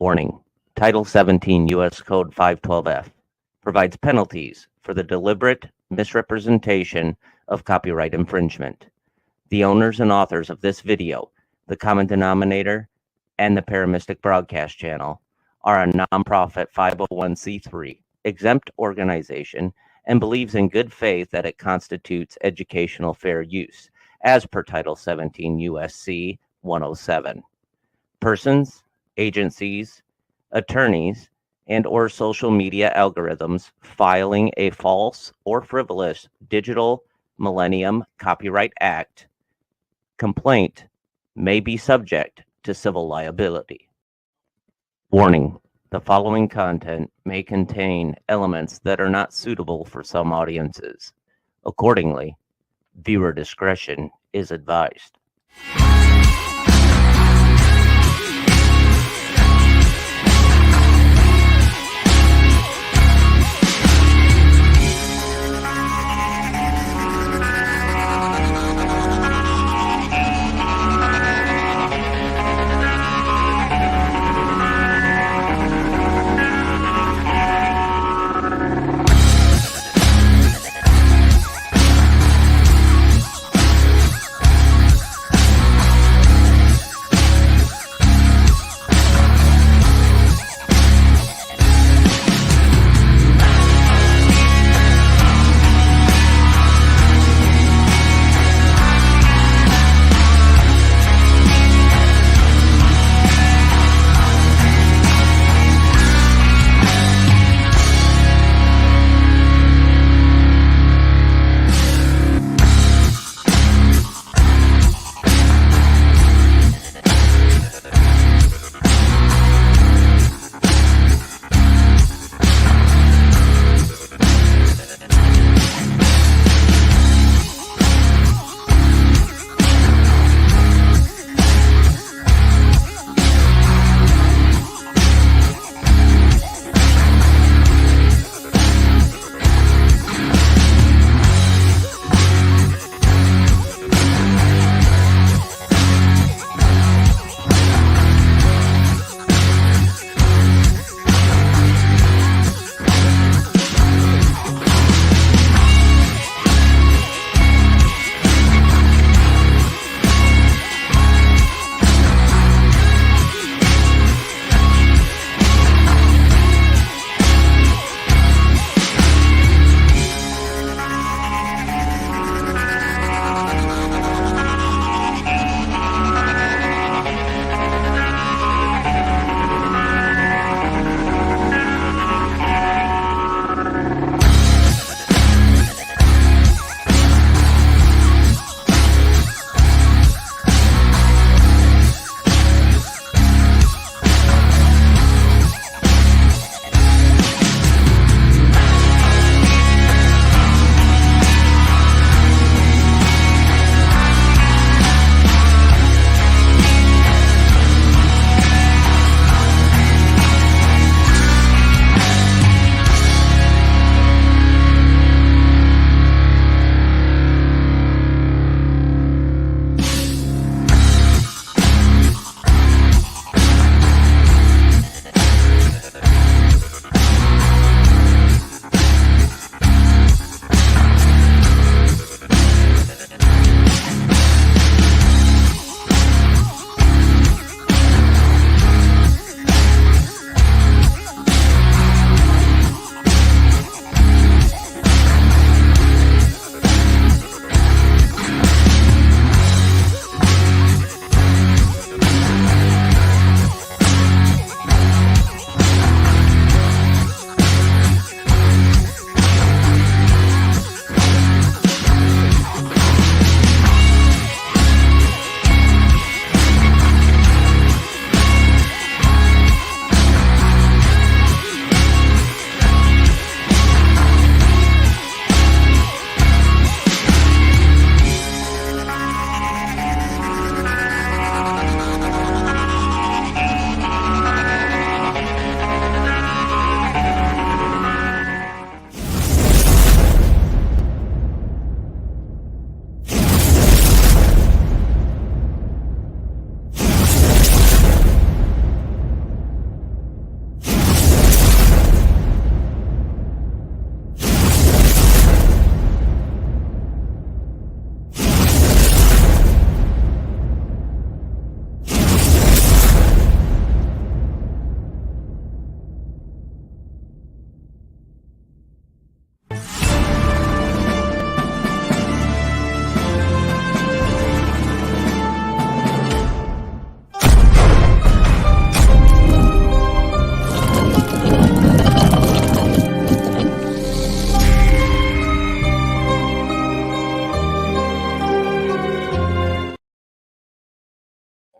Warning: Title 17 U.S. Code 512F provides penalties for the deliberate misrepresentation of copyright infringement. The owners and authors of this video, the common denominator, and the Paramystic Broadcast Channel are a nonprofit 501c3 exempt organization and believes in good faith that it constitutes educational fair use, as per Title 17 U.S.C. 107. Persons, agencies, attorneys, and or social media algorithms filing a false or frivolous Digital Millennium Copyright Act complaint may be subject to civil liability. Warning: the following content may contain elements that are not suitable for some audiences. Accordingly, viewer discretion is advised.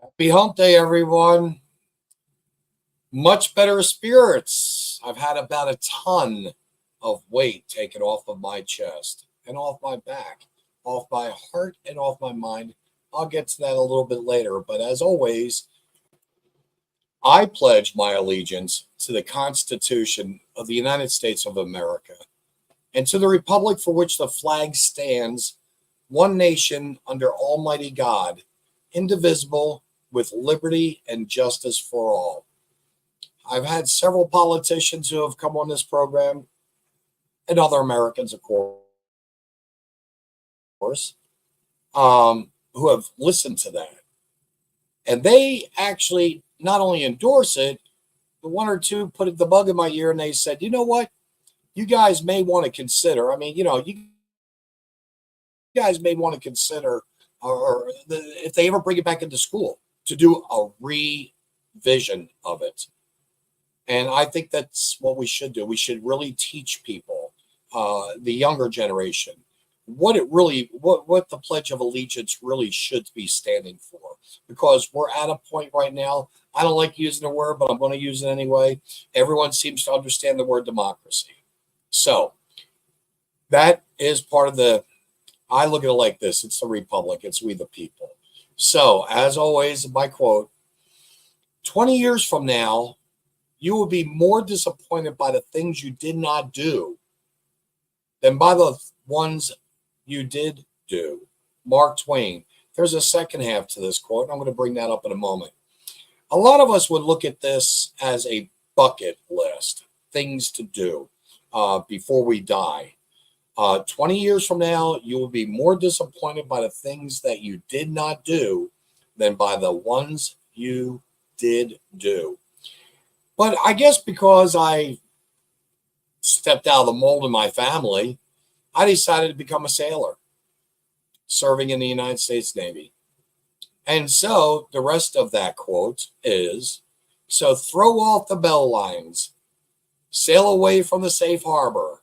Happy hump day, everyone. Much better spirits. I've had about a ton of weight taken off of my chest and off my back, off my heart and off my mind. I'll get to that a little bit later. But as always, I pledge my allegiance to the Constitution of the United States of America and to the republic for which the flag stands, one nation under Almighty God, indivisible, with liberty and justice for all. I've had several politicians who have come on this program, and other Americans, of course, who have listened to that. And they actually not only endorse it, but one or two put the bug in my ear and they said, you know what? You guys may want to consider. I mean, you guys may want to consider, or if they ever bring it back into school, to do a revision of it. And I think that's what we should do. We should really teach people, the younger generation, what the Pledge of Allegiance really should be standing for. Because we're at a point right now, I don't like using the word, but I'm going to use it anyway. Everyone seems to understand the word democracy. So that is part of I look at it like this. It's the republic. It's we the people. So as always, my quote, 20 years from now, you will be more disappointed by the things you did not do than by the ones you did do. Mark Twain. There's a second half to this quote. I'm going to bring that up in a moment. A lot of us would look at this as a bucket list, things to do before we die. 20 years from now, you will be more disappointed by the things that you did not do than by the ones you did do. But I guess because I stepped out of the mold in my family, I decided to become a sailor, serving in the United States Navy. And so the rest of that quote is, so throw off the bell lines, sail away from the safe harbor,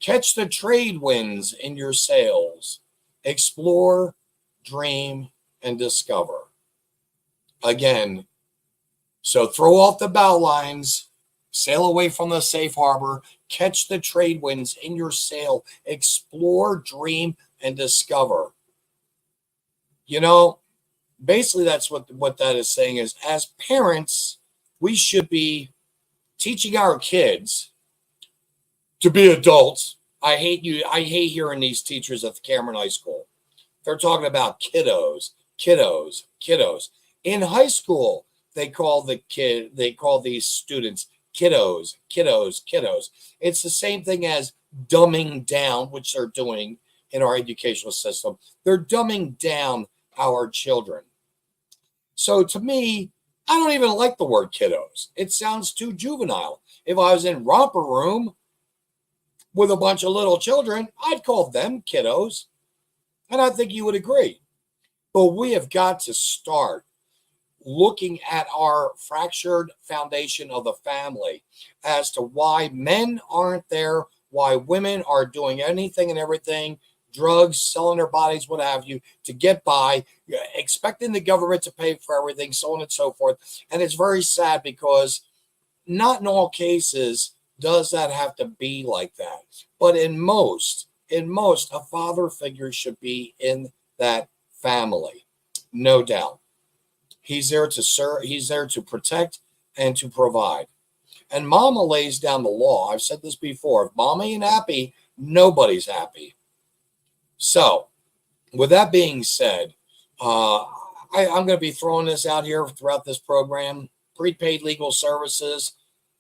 catch the trade winds in your sails, explore, dream, and discover. Again, so throw off the bow lines, sail away from the safe harbor, catch the trade winds in your sail, explore, dream, and discover. You know, basically that's what that is saying is, as parents, we should be teaching our kids to be adults. I hate hearing these teachers at the Cameron High School. They're talking about kiddos. In high school, they call these students kiddos. It's the same thing as dumbing down, which they're doing in our educational system. They're dumbing down our children. So to me, I don't even like the word kiddos. It sounds too juvenile. If I was in romper room with a bunch of little children, I'd call them kiddos. And I think you would agree. But we have got to start looking at our fractured foundation of the family as to why men aren't there, why women are doing anything and everything, drugs, selling their bodies, what have you, to get by, expecting the government to pay for everything, so on and so forth. And it's very sad because not in all cases does that have to be like that. But in most, a father figure should be in that family, no doubt. He's there to serve, he's there to protect and to provide. And mama lays down the law. I've said this before. If mama ain't happy, nobody's happy. So, with that being said, I'm going to be throwing this out here throughout this program. Prepaid legal services,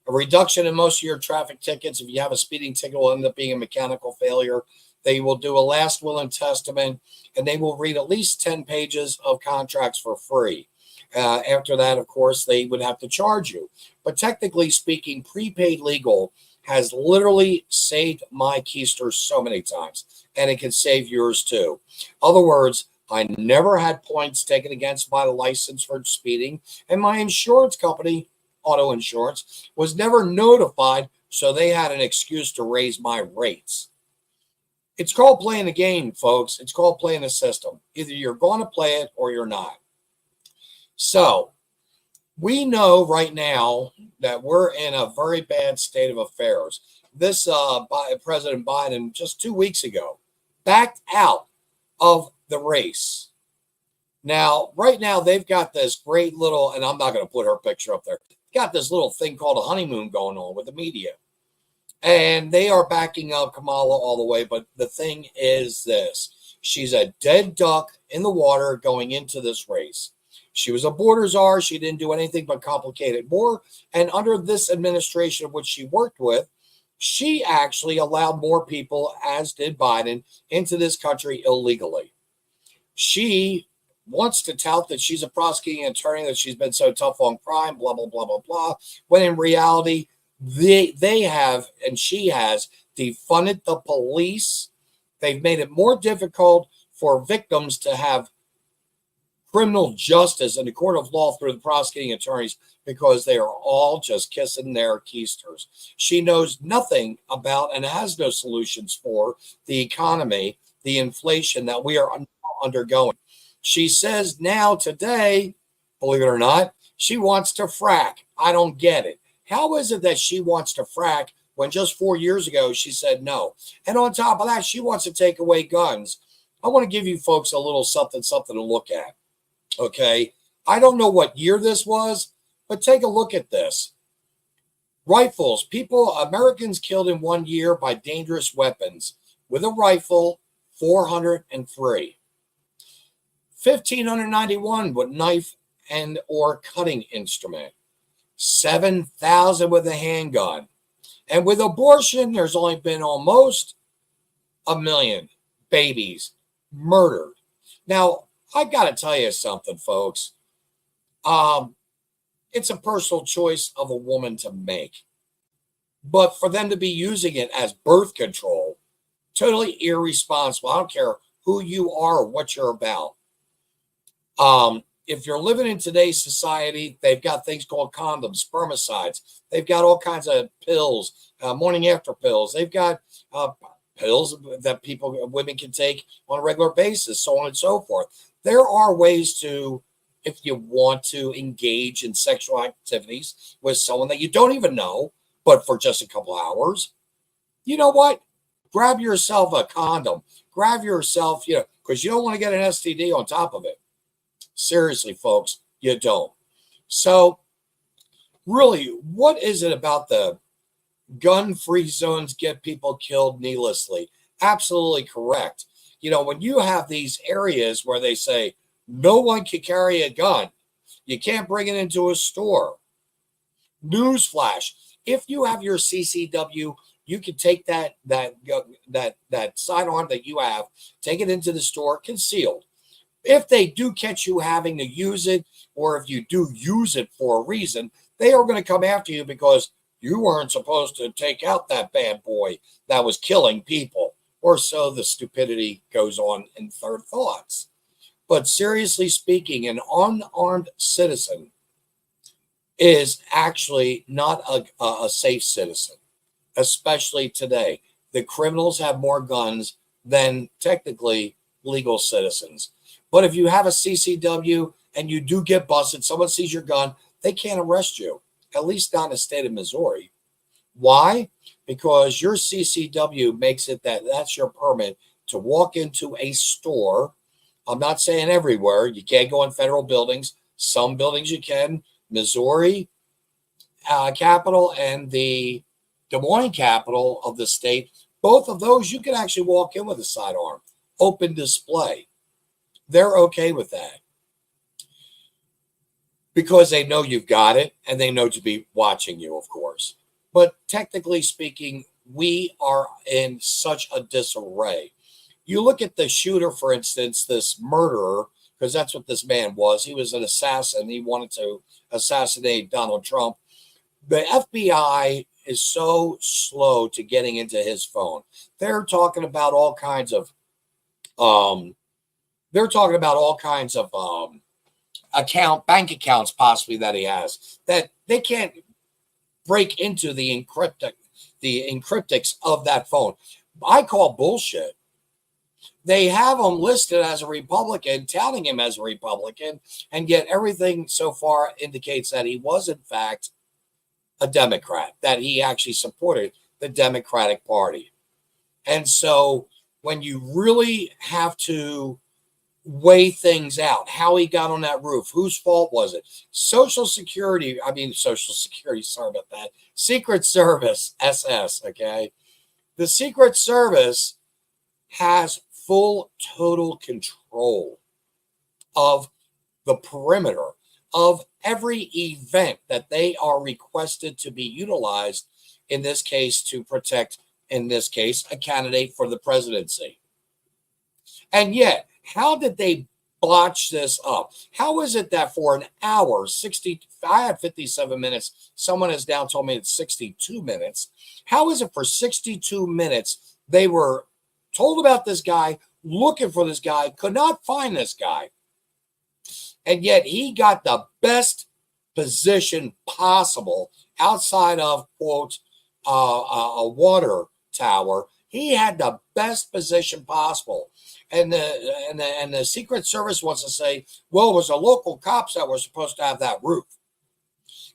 a reduction in most of your traffic tickets. If you have a speeding ticket, will end up being a mechanical failure. They will do a last will and testament, and they will read at least 10 pages of contracts for free. After that, of course, they would have to charge you. But technically speaking, prepaid legal has literally saved my keister so many times, and it can save yours too. Other words, I never had points taken against my license for speeding, and my insurance company, auto insurance, was never notified, so they had an excuse to raise my rates. It's called playing the game, folks. It's called playing the system. Either you're going to play it or you're not. So we know right now that we're in a very bad state of affairs. This President Biden just 2 weeks ago backed out of the race. Now, right now, they've got this great little, and I'm not going to put her picture up there, got this little thing called a honeymoon going on with the media. And they are backing up Kamala all the way. But the thing is this, she's a dead duck in the water going into this race. She was a border czar. She didn't do anything but complicate it more. And under this administration of which she worked with, she actually allowed more people, as did Biden, into this country illegally. She wants to tout that she's a prosecuting attorney, that she's been so tough on crime, blah, blah, blah, blah, blah. When in reality, they have, and she has, defunded the police. They've made it more difficult for victims to have criminal justice in the court of law through the prosecuting attorneys because they are all just kissing their keisters. She knows nothing about and has no solutions for the economy, the inflation that we are undergoing. She says now today, believe it or not, she wants to frack. I don't get it. How is it that she wants to frack when just 4 years ago she said no? And on top of that, she wants to take away guns. I want to give you folks a little something to look at. Okay. I don't know what year this was, but take a look at this. Rifles, Americans killed in 1 year by dangerous weapons with a rifle, 403. 1,591 with knife and or cutting instrument. 7,000 with a handgun. And with abortion, there's only been almost 1 million babies murdered. Now, I got to tell you something, folks. It's a personal choice of a woman to make. But for them to be using it as birth control, totally irresponsible. I don't care who you are or what you're about. If you're living in today's society, they've got things called condoms, spermicides. They've got all kinds of pills, morning after pills. They've got pills that women can take on a regular basis, so on and so forth. There are ways to, if you want to engage in sexual activities with someone that you don't even know, but for just a couple hours, you know what? Grab yourself a condom. Grab yourself, because you don't want to get an STD on top of it. Seriously, folks, you don't. So, really, what is it about the gun-free zones get people killed needlessly? Absolutely correct. When you have these areas where they say no one can carry a gun, you can't bring it into a store. Newsflash: if you have your CCW, you can take that sidearm that you have, take it into the store concealed. If they do catch you having to use it, or if you do use it for a reason, they are going to come after you because you weren't supposed to take out that bad boy that was killing people. Or so the stupidity goes on in third thoughts. But seriously speaking, an unarmed citizen is actually not a safe citizen, especially today. The criminals have more guns than technically legal citizens. But if you have a CCW and you do get busted, someone sees your gun, they can't arrest you, at least not in the state of Missouri. Why? Because your CCW makes it that's your permit to walk into a store. I'm not saying everywhere. You can't go in federal buildings. Some buildings you can. Missouri capital and the Des Moines capital of the state, both of those you can actually walk in with a sidearm. Open display. They're okay with that because they know you've got it and they know to be watching you, of course. But technically speaking, we are in such a disarray. You look at the shooter, for instance, this murderer, because that's what this man was. He was an assassin. He wanted to assassinate Donald Trump. The FBI is so slow to getting into his phone. They're talking about all kinds of bank accounts possibly that he has that they can't break into the encryptics of that phone. I call bullshit. they have him listed as a Republican, touting him as a Republican, and yet everything so far indicates that he was, in fact, a Democrat, that he actually supported the Democratic Party. And so when you really have to weigh things out, how he got on that roof, whose fault was it? Social Security, sorry about that. Secret Service, SS, okay? The Secret Service has full, total control of the perimeter of every event that they are requested to be utilized, in this case, to protect, in this case, a candidate for the presidency. And yet, how did they botch this up? How is it that for an hour, I had 57 minutes. Someone has now told me it's 62 minutes. How is it for 62 minutes they were told about this guy, looking for this guy, could not find this guy? And yet he got the best position possible outside of, quote, a water tower. He had the best position possible. And the Secret Service wants to say, well, it was the local cops that were supposed to have that roof.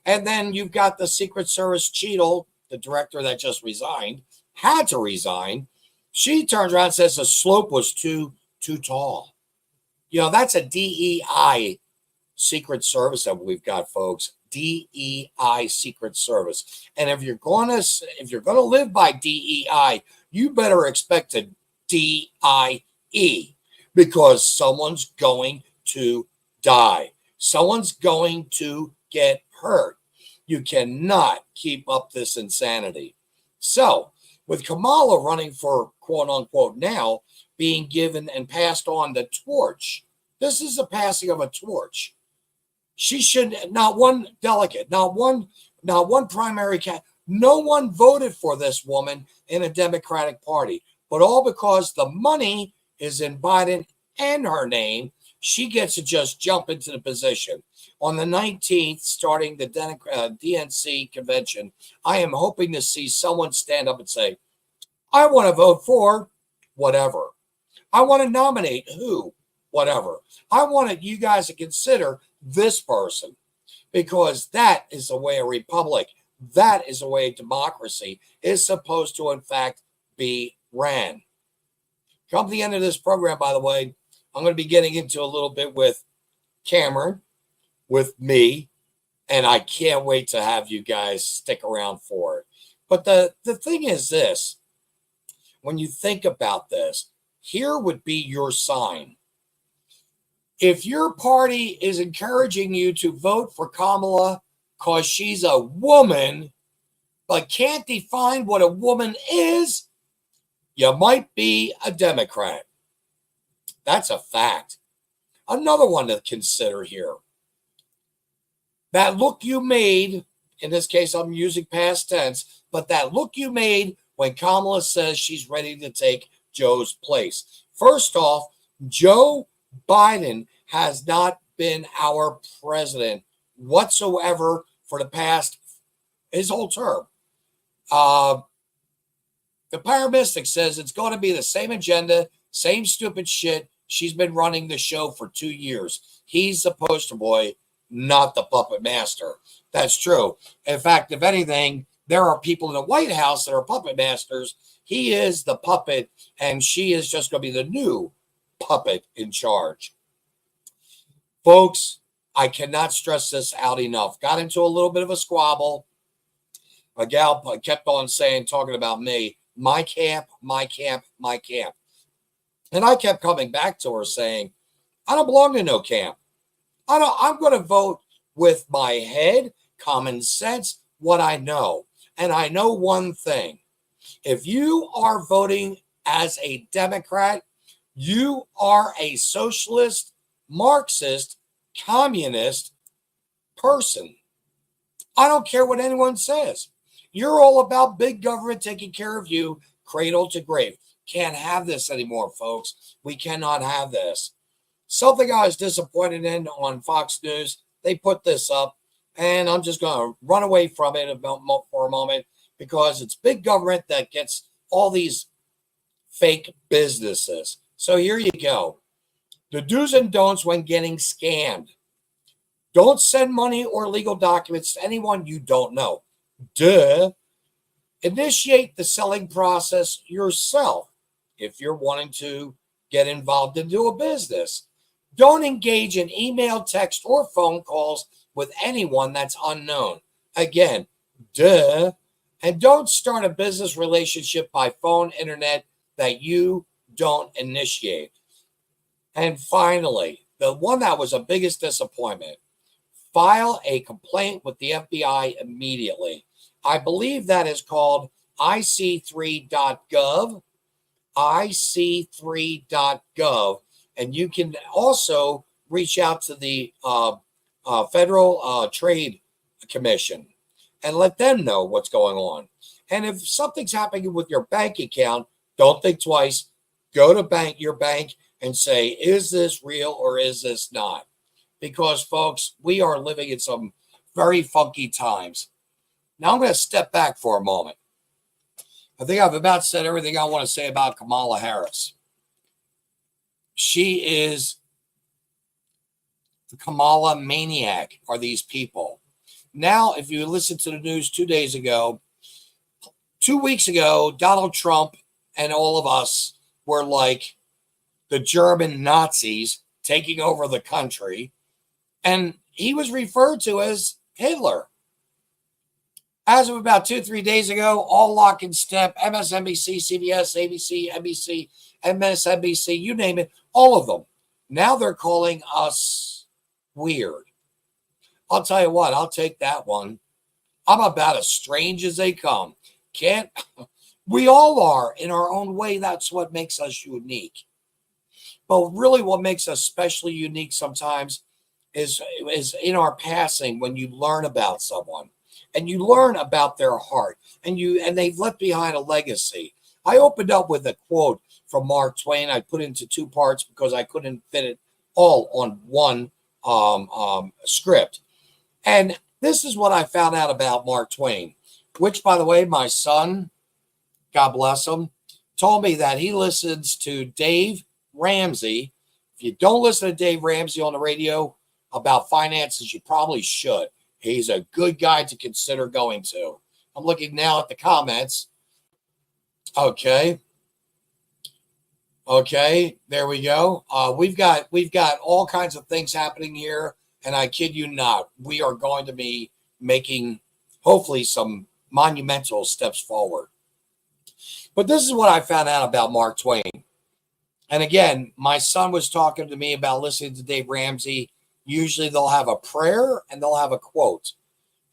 And then you've got the Secret Service Cheadle, the director that just resigned, had to resign. She turns around and says the slope was too tall. You know, that's a DEI Secret Service that we've got, folks. DEI Secret Service. And if you're going to live by DEI, you better expect a DIE, because someone's going to die. Someone's going to get hurt. You cannot keep up this insanity. So, with Kamala running for quote unquote now, being given and passed on the torch, this is the passing of a torch. She should, not one delegate, not one primary candidate, no one voted for this woman in a Democratic Party, but all because the money is in Biden and her name, she gets to just jump into the position. On the 19th, starting the DNC convention, I am hoping to see someone stand up and say, I want to vote for whatever. I want to nominate who, whatever. I want you guys to consider this person, because that is the way a republic, that is the way democracy is supposed to, in fact, be ran. Come to the end of this program, by the way, I'm going to be getting into a little bit with Cameron, with me, and I can't wait to have you guys stick around for it. But the thing is this, when you think about this, here would be your sign. If your party is encouraging you to vote for Kamala because she's a woman, but can't define what a woman is, you might be a Democrat. That's a fact. Another one to consider here. That look you made, in this case I'm using past tense, but that look you made when Kamala says she's ready to take Joe's place. First off, Joe Biden has not been our president whatsoever for the past, his whole term. The Pyre Mystic says it's going to be the same agenda, same stupid shit. She's been running the show for 2 years. He's the poster boy, not the puppet master. That's true. In fact, if anything, there are people in the White House that are puppet masters. He is the puppet, and she is just going to be the new puppet in charge. Folks, I cannot stress this out enough. Got into a little bit of a squabble. A gal kept on talking about me, my camp, my camp, my camp. And I kept coming back to her saying, I don't belong to no camp. I'm going to vote with my head, common sense, what I know. And I know one thing. If you are voting as a Democrat, you are a socialist, Marxist, communist person. I don't care what anyone says. You're all about big government taking care of you, cradle to grave. Can't have this anymore, folks. We cannot have this. Something I was disappointed in on Fox News, they put this up, and I'm just going to run away from it for a moment, because it's big government that gets all these fake businesses. So here you go. The do's and don'ts when getting scammed. Don't send money or legal documents to anyone you don't know. Duh. Initiate the selling process yourself if you're wanting to get involved into a business. Don't engage in email, text, or phone calls with anyone that's unknown. Again, duh. And don't start a business relationship by phone, internet that you don't initiate. And finally, the one that was the biggest disappointment, file a complaint with the FBI immediately. I believe that is called ic3.gov, ic3.gov. And you can also reach out to the Federal Trade Commission and let them know what's going on. And if something's happening with your bank account, don't think twice. Go to your bank and say, is this real or is this not? Because, folks, we are living in some very funky times. Now, I'm going to step back for a moment. I think I've about said everything I want to say about Kamala Harris. She is the Kamala maniac, are these people. Now, if you listen to the news 2 days ago, 2 weeks ago, Donald Trump and all of us were like the German Nazis taking over the country. And he was referred to as Hitler. As of about 2-3 days ago, all lock and step, MSNBC, CBS, ABC, NBC, MSNBC, you name it, all of them. Now they're calling us weird. I'll tell you what, I'll take that one. I'm about as strange as they come. We all are in our own way. That's what makes us unique. But really what makes us especially unique sometimes is in our passing, when you learn about someone and you learn about their heart and they've left behind a legacy. I opened up with a quote from Mark Twain. I put it into two parts because I couldn't fit it all on one script. And this is what I found out about Mark Twain, which, by the way, my son, God bless him, told me that he listens to Dave Ramsey. If you don't listen to Dave Ramsey on the radio about finances, you probably should. He's a good guy to consider going to. I'm looking now at the comments. Okay, there we go. We've got all kinds of things happening here. And I kid you not, we are going to be making, hopefully, some monumental steps forward. But this is what I found out about Mark Twain. And again, my son was talking to me about listening to Dave Ramsey. Usually they'll have a prayer and they'll have a quote.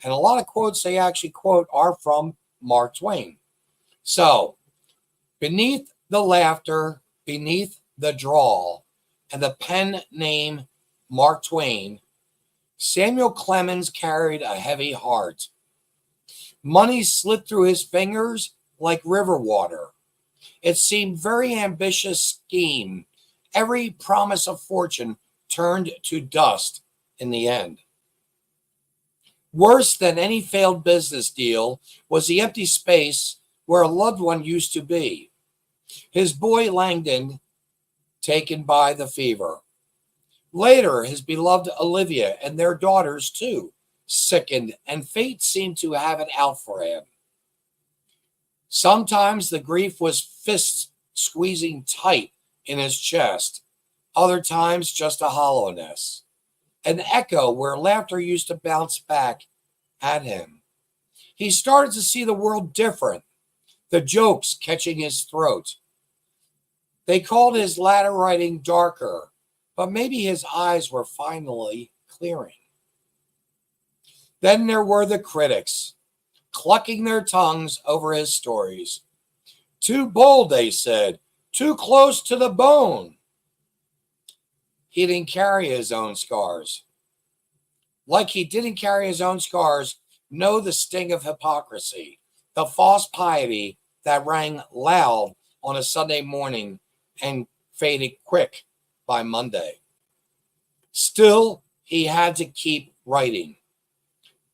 And a lot of quotes they actually quote are from Mark Twain. So, beneath the laughter, beneath the drawl, and the pen name Mark Twain, Samuel Clemens carried a heavy heart. Money slid through his fingers like river water. It seemed very ambitious scheme. Every promise of fortune turned to dust in the end. Worse than any failed business deal was the empty space where a loved one used to be. His boy Langdon, taken by the fever. Later, his beloved Olivia and their daughters, too, sickened, and fate seemed to have it out for him. Sometimes the grief was fists squeezing tight in his chest, other times just a hollowness, an echo where laughter used to bounce back at him. He started to see the world different, the jokes catching his throat. They called his latter writing darker, but maybe his eyes were finally clearing. Then there were the critics, clucking their tongues over his stories. Too bold, they said, too close to the bone. He didn't carry his own scars. Like he didn't carry his own scars, know the sting of hypocrisy, the false piety that rang loud on a Sunday morning and faded quick by Monday. Still, he had to keep writing.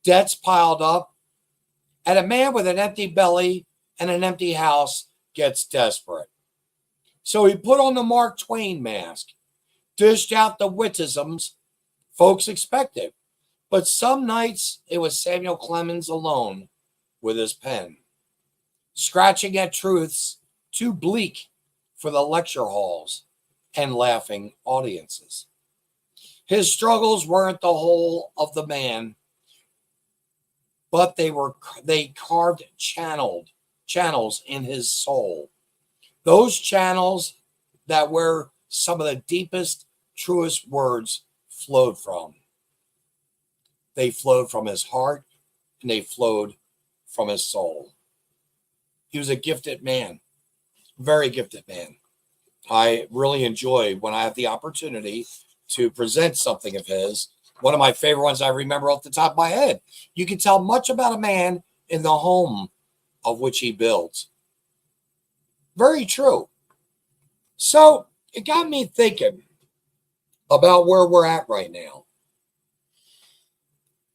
Debts piled up, and a man with an empty belly and an empty house gets desperate. So he put on the Mark Twain mask, dished out the witticisms folks expected. But some nights it was Samuel Clemens alone with his pen, scratching at truths too bleak for the lecture halls and laughing audiences. His struggles weren't the whole of the man, but they carved channels in his soul. Those channels that where some of the deepest, truest words flowed from. They flowed from his heart and they flowed from his soul. He was a gifted man, very gifted man. I really enjoy when I have the opportunity to present something of his. One of my favorite ones I remember off the top of my head. You can tell much about a man in the home of which he builds. Very true. So it got me thinking about where we're at right now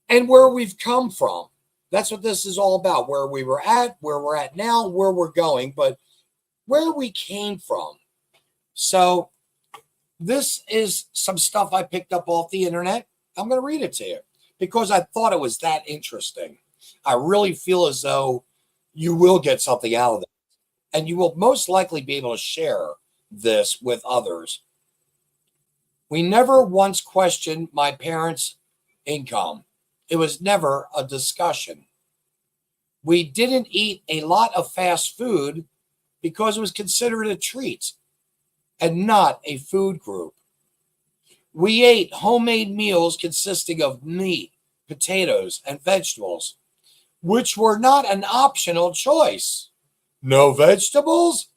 and where we've come from. That's what this is all about, where we were at, where we're at now, where we're going, but where we came from. So this is some stuff I picked up off the internet. I'm going to read it to you because I thought it was that interesting. I really feel as though you will get something out of it, and you will most likely be able to share this with others. We never once questioned my parents' income. It was never a discussion. We didn't eat a lot of fast food because it was considered a treat and not a food group. We ate homemade meals consisting of meat, potatoes, and vegetables, which were not an optional choice. No vegetables,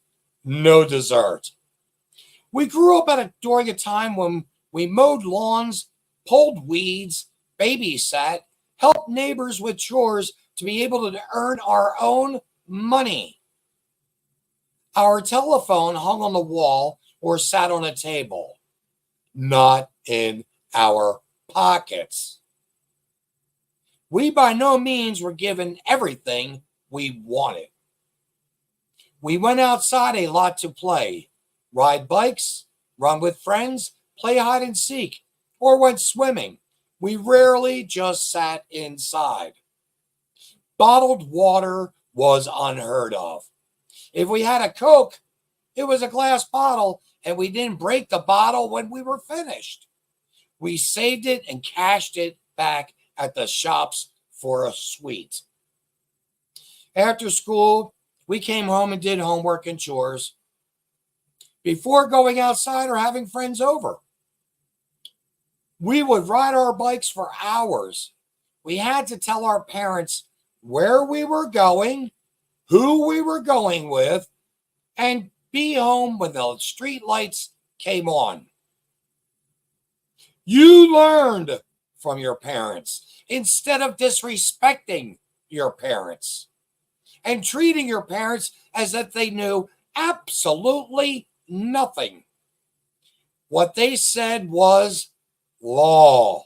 no dessert. We grew up during a time when we mowed lawns, pulled weeds, babysat, helped neighbors with chores to be able to earn our own money. Our telephone hung on the wall or sat on a table, not in our pockets. We by no means were given everything we wanted. We went outside a lot to play, ride bikes, run with friends, play hide and seek, or went swimming. We rarely just sat inside. Bottled water was unheard of. If we had a Coke, it was a glass bottle, and we didn't break the bottle when we were finished. We saved it and cashed it back at the shops for a sweet. After school, we came home and did homework and chores before going outside or having friends over. We would ride our bikes for hours. We had to tell our parents where we were going, who we were going with, and be home when the street lights came on. You learned from your parents instead of disrespecting your parents and treating your parents as if they knew absolutely nothing. What they said was law,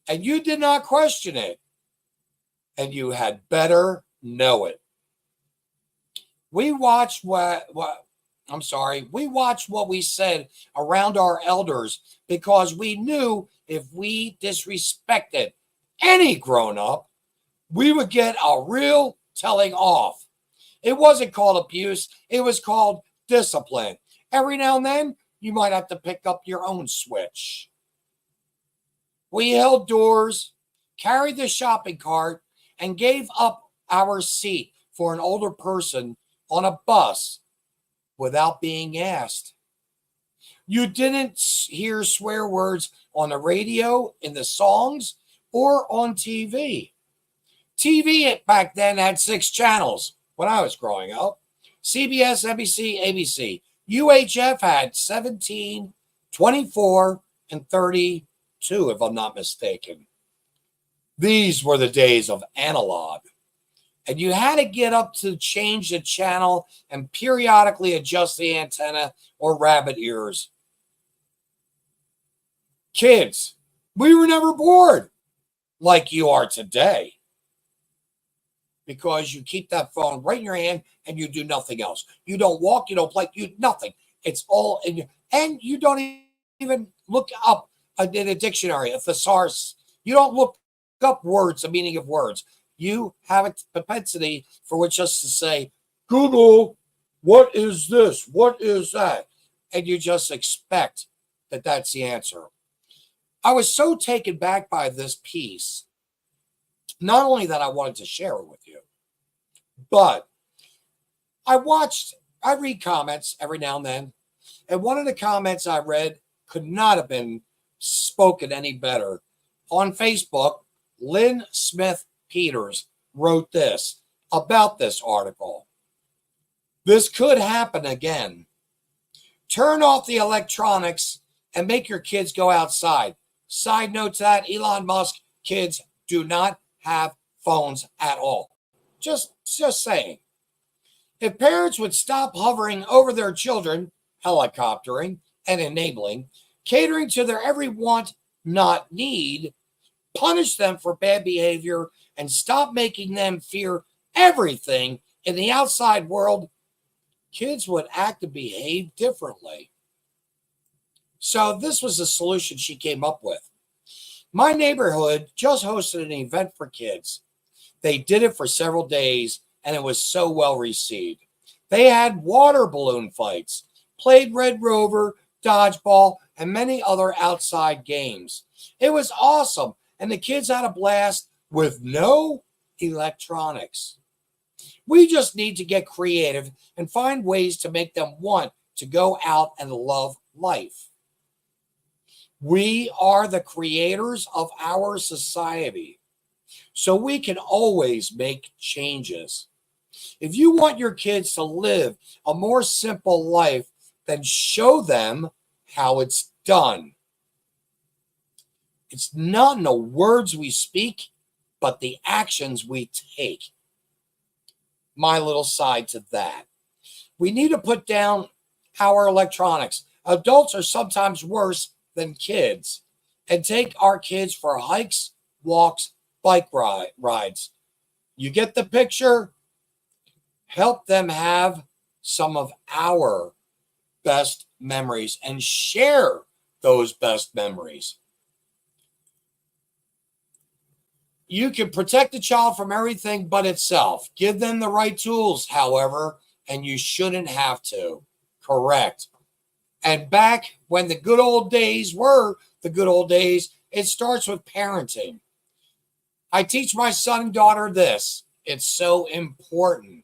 and you did not question it, and you had better know it. We watched what we said around our elders because we knew if we disrespected any grown-up, we would get a real telling off. It wasn't called abuse. It was called discipline. Every now and then, you might have to pick up your own switch. We held doors, carried the shopping cart, and gave up our seat for an older person on a bus without being asked. You didn't hear swear words on the radio, in the songs, or on TV. TV back then had 6 channels when I was growing up. CBS, NBC, ABC. UHF had 17, 24, and 32, if I'm not mistaken. These were the days of analog. And you had to get up to change the channel and periodically adjust the antenna or rabbit ears. Kids, we were never bored like you are today because you keep that phone right in your hand and you do nothing else. You don't walk, you don't play, you nothing. It's all in you. And you don't even look up in a dictionary, a thesaurus. You don't look up words, the meaning of words. You have a propensity for which just to say, Google, what is this? What is that? And you just expect that that's the answer. I was so taken back by this piece, not only that I wanted to share it with you, but I read comments every now and then, and one of the comments I read could not have been spoken any better. On Facebook, Lynn Smith Peters wrote this about this article. This could happen again. Turn off the electronics and make your kids go outside. Side note to that, Elon Musk kids do not have phones at all. Just saying. If parents would stop hovering over their children, helicoptering and enabling, catering to their every want, not need, punish them for bad behavior, and stop making them fear everything in the outside world, kids would act and behave differently. So this was the solution she came up with. My neighborhood just hosted an event for kids. They did it for several days, and it was so well received. They had water balloon fights, played Red Rover, dodgeball, and many other outside games. It was awesome, and the kids had a blast with no electronics. We just need to get creative and find ways to make them want to go out and love life. We are the creators of our society, so we can always make changes. If you want your kids to live a more simple life, then show them how it's done. It's not in the words we speak, but the actions we take. My little side to that. We need to put down our electronics. Adults are sometimes worse than kids, and take our kids for hikes, walks, bike rides. You get the picture? Help them have some of our best memories and share those best memories. You can protect the child from everything but itself. Give them the right tools, however, and you shouldn't have to. Correct. And back when the good old days were the good old days, it starts with parenting. I teach my son and daughter this. It's so important.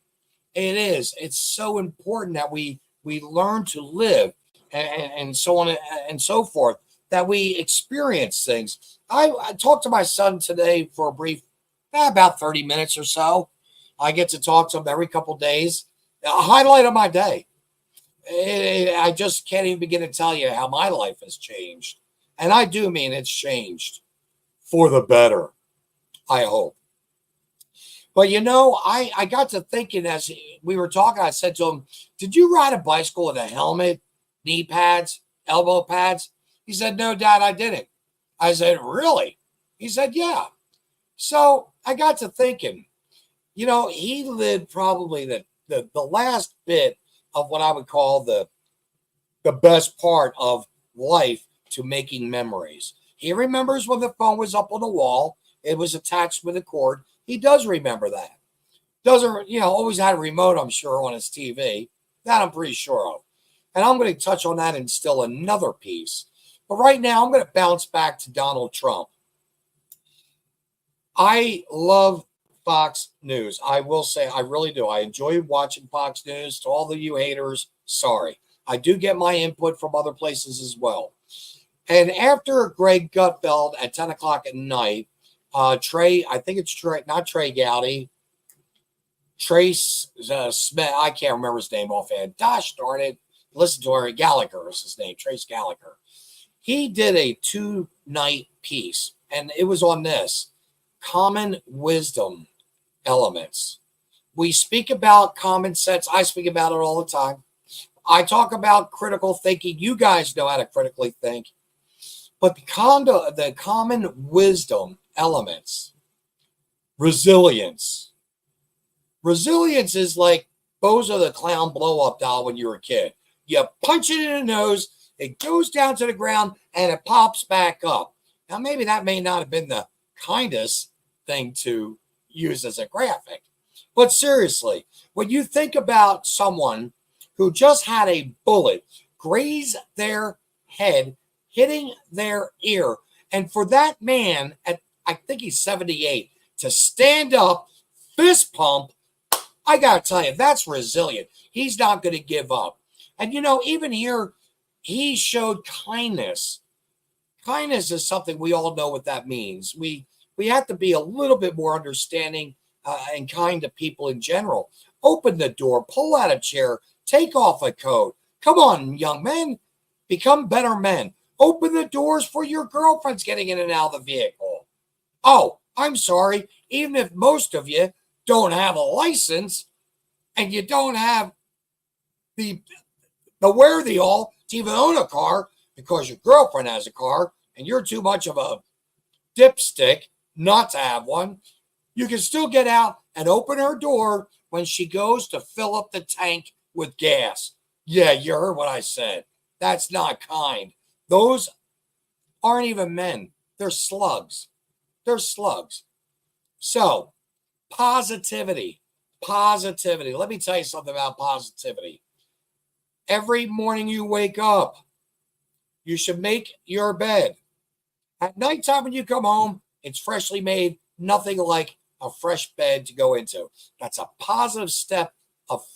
It is. It's so important that we learn to live and so on and so forth, that we experience things. I talked to my son today for a brief, about 30 minutes or so. I get to talk to him every couple of days. A highlight of my day. I just can't even begin to tell you how my life has changed. And I do mean it's changed for the better, I hope. But, you know, I got to thinking as we were talking, I said to him, did you ride a bicycle with a helmet, knee pads, elbow pads? He said, no, Dad, I didn't. I said, really? He said, yeah. So I got to thinking, you know, he lived probably the last bit of what I would call the best part of life to making memories. He remembers when the phone was up on the wall. It was attached with a cord. He does remember that. Doesn't, you know, always had a remote, I'm sure, on his TV. That I'm pretty sure of. And I'm going to touch on that in still another piece. But right now, I'm going to bounce back to Donald Trump. I love Fox News. I will say I really do. I enjoy watching Fox News. To all of you haters, sorry. I do get my input from other places as well. And after Greg Gutfeld at 10 o'clock at night, Trey, I think it's Trey, not Trey Gowdy, Trace Smith, I can't remember his name offhand. Gosh darn it. Listen to her. Gallagher is his name, Trace Gallagher. He did a 2-night piece, and it was on this: common wisdom elements. We speak about common sense. I speak about it all the time. I talk about critical thinking. You guys know how to critically think. But the common wisdom elements, resilience. Resilience is like Bozo the Clown blow-up doll when you were a kid. You punch it in the nose, it goes down to the ground, and it pops back up. Now, maybe that may not have been the kindest thing to use as a graphic. But seriously, when you think about someone who just had a bullet graze their head, hitting their ear, and for that man, at I think he's 78, to stand up, fist pump, I got to tell you, that's resilient. He's not going to give up. And, even here, he showed kindness. Kindness is something we all know what that means. We have to be a little bit more understanding and kind to people in general. Open the door, pull out a chair, take off a coat. Come on, young men, become better men. Open the doors for your girlfriends getting in and out of the vehicle. Oh, I'm sorry. Even if most of you don't have a license and you don't have the wherewithal to even own a car because your girlfriend has a car and you're too much of a dipstick not to have one, you can still get out and open her door when she goes to fill up the tank with gas. Yeah, you heard what I said. That's not kind. Those aren't even men. They're slugs. They're slugs. So, positivity. Positivity. Let me tell you something about positivity. Every morning you wake up, you should make your bed. At nighttime when you come home, it's freshly made. Nothing like a fresh bed to go into. That's a positive step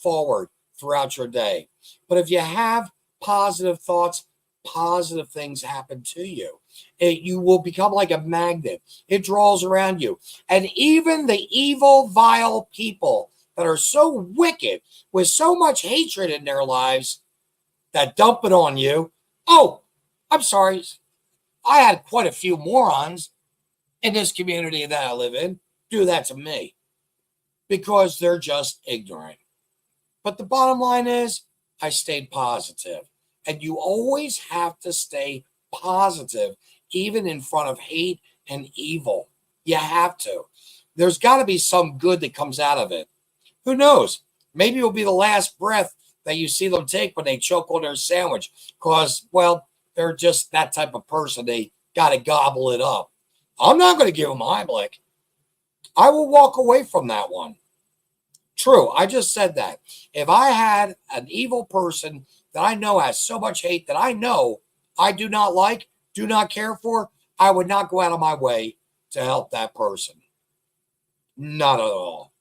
forward throughout your day. But if you have positive thoughts, positive things happen to you. You will become like a magnet. It draws around you. And even the evil, vile people that are so wicked with so much hatred in their lives that dump it on you. Oh, I'm sorry. I had quite a few morons in this community that I live in do that to me because they're just ignorant. But the bottom line is I stayed positive. And you always have to stay positive, even in front of hate and evil. You have to. There's got to be some good that comes out of it. Who knows? Maybe it'll be the last breath that you see them take when they choke on their sandwich because, well, they're just that type of person. They got to gobble it up. I'm not going to give them a Heimlich. I will walk away from that one. True, I just said that. If I had an evil person that I know has so much hate that I know I do not like, do not care for, I would not go out of my way to help that person. Not at all.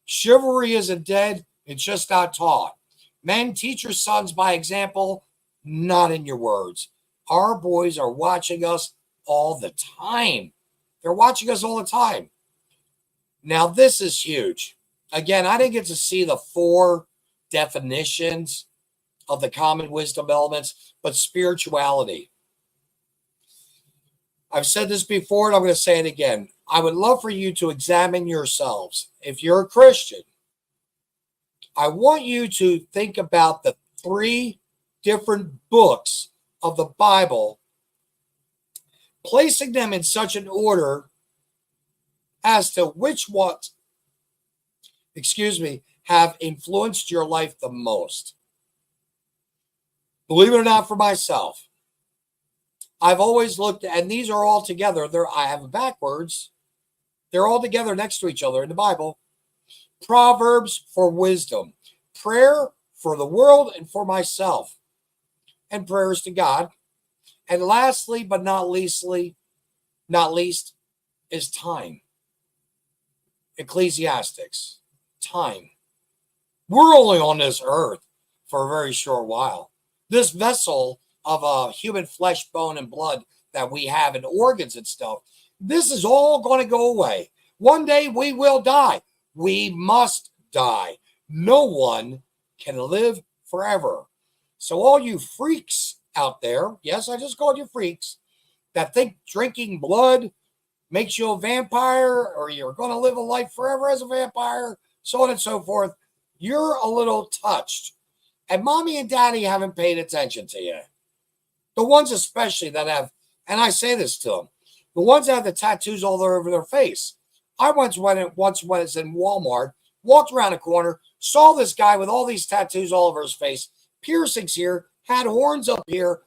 Chivalry isn't dead. It's just not taught. Men, teach your sons by example, not in your words. Our boys are watching us all the time. They're watching us all the time. Now, this is huge. Again, I didn't get to see the 4 definitions of the common wisdom elements, but spirituality. I've said this before, and I'm going to say it again. I would love for you to examine yourselves. If you're a Christian, I want you to think about the 3 different books of the Bible, placing them in such an order as to which ones, have influenced your life the most. Believe it or not, for myself, I've always looked, and these are all together. I have it backwards. They're all together next to each other in the Bible. Proverbs for wisdom, prayer for the world and for myself, and prayers to God. And lastly, but not least, is time. Ecclesiastics, time. We're only on this earth for a very short while. This vessel of human flesh, bone, and blood that we have and organs and stuff, this is all going to go away. One day we will die. We must die. No one can live forever. So all you freaks out there, yes, I just called you freaks, that think drinking blood makes you a vampire or you're going to live a life forever as a vampire, so on and so forth, you're a little touched. And mommy and daddy haven't paid attention to you. The ones especially that have, and I say this to them, the ones that have the tattoos all over their face. I once went in Walmart, walked around a corner, saw this guy with all these tattoos all over his face, piercings here, had horns up here,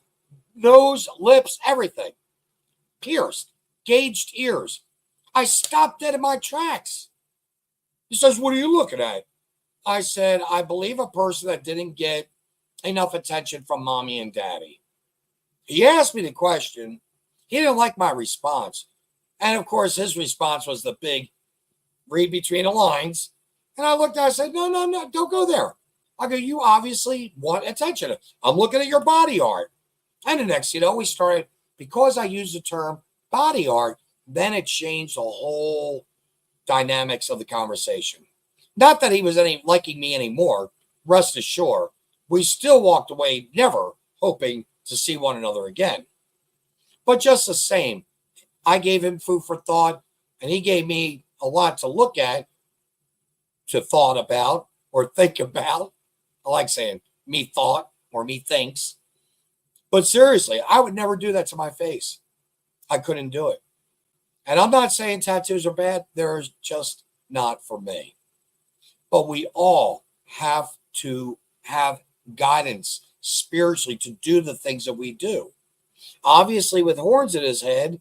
nose, lips, everything. Pierced, gauged ears. I stopped dead in my tracks. He says, what are you looking at? I said, I believe a person that didn't get enough attention from mommy and daddy. He asked me the question. He didn't like my response. And of course, his response was the big read between the lines. And I looked at it, I said, no, don't go there. I go, you obviously want attention. I'm looking at your body art. And the next, we started, because I used the term body art, then it changed the whole dynamics of the conversation. Not that he was liking me anymore. Rest assured, we still walked away, never hoping to see one another again. But just the same, I gave him food for thought, and he gave me a lot to look at, to thought about, or think about. I like saying me thought or me thinks. But seriously, I would never do that to my face. I couldn't do it. And I'm not saying tattoos are bad. They're just not for me. But we all have to have guidance spiritually to do the things that we do. Obviously, with horns in his head,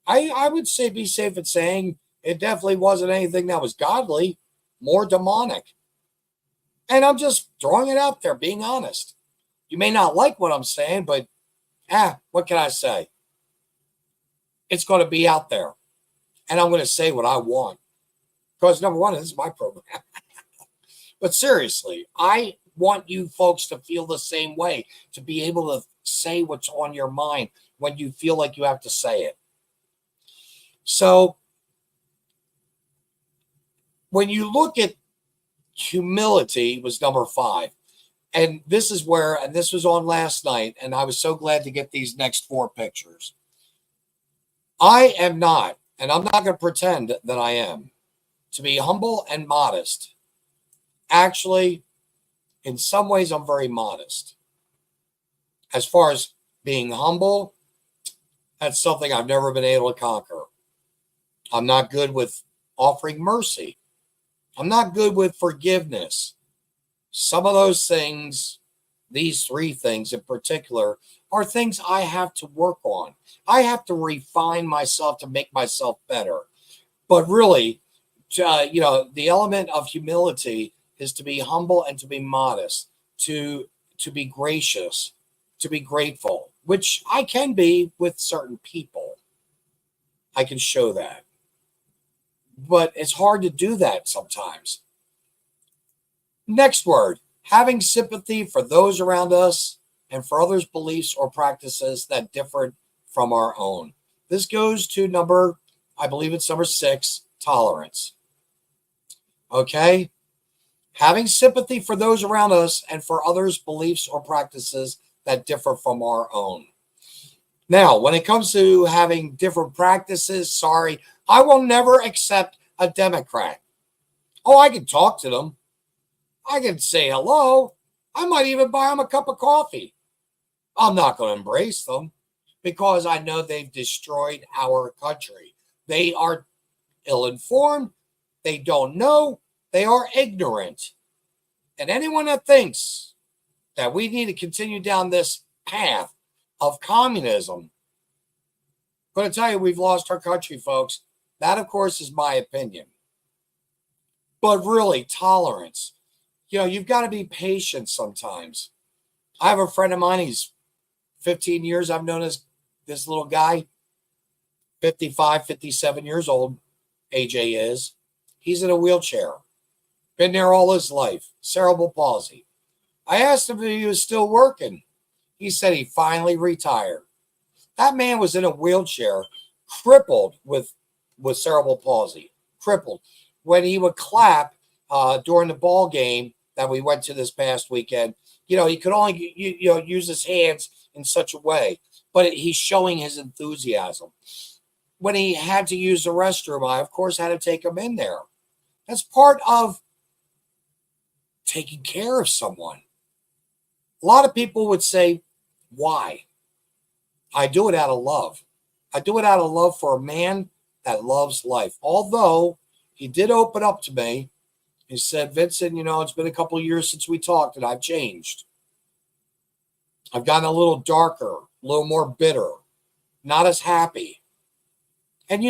I would say be safe in saying it definitely wasn't anything that was godly, more demonic. And I'm just throwing it out there, being honest. You may not like what I'm saying, but what can I say? It's going to be out there. And I'm going to say what I want. Because number one, this is my program. But seriously, I want you folks to feel the same way, to be able to say what's on your mind when you feel like you have to say it. So when you look at humility, was number 5. And this is where, and this was on last night, and I was so glad to get these next 4 pictures. I am not, and I'm not going to pretend that I am, to be humble and modest. Actually, in some ways, I'm very modest. As far as being humble, that's something I've never been able to conquer. I'm not good with offering mercy. I'm not good with forgiveness. Some of those things, these 3 things in particular, are things I have to work on. I have to refine myself to make myself better. But really, the element of humility is to be humble and to be modest, to be gracious, to be grateful, which I can be with certain people. I can show that. But it's hard to do that sometimes. Next word, having sympathy for those around us and for others' beliefs or practices that differ from our own. This goes to number 6, tolerance. Okay? Having sympathy for those around us and for others' beliefs or practices that differ from our own. Now, when it comes to having different practices, sorry, I will never accept a Democrat. Oh, I can talk to them. I can say hello. I might even buy them a cup of coffee. I'm not going to embrace them because I know they've destroyed our country. They are ill-informed. They don't know. They are ignorant. And anyone that thinks that we need to continue down this path of communism, I'm going to tell you, we've lost our country, folks. That, of course, is my opinion. But really, tolerance. You've got to be patient sometimes. I have a friend of mine, he's 15 years. I've known this little guy, 55, 57 years old, AJ is. He's in a wheelchair. Been there all his life. Cerebral palsy. I asked him if he was still working. He said he finally retired. That man was in a wheelchair, crippled with cerebral palsy. Crippled. When he would clap during the ball game that we went to this past weekend, he could only use his hands in such a way. But he's showing his enthusiasm. When he had to use the restroom, I, of course, had to take him in there. That's part of taking care of someone. A lot of people would say, why? I do it out of love. I do it out of love for a man that loves life. Although he did open up to me. He said, Vincent, it's been a couple of years since we talked and I've changed. I've gotten a little darker, a little more bitter, not as happy. And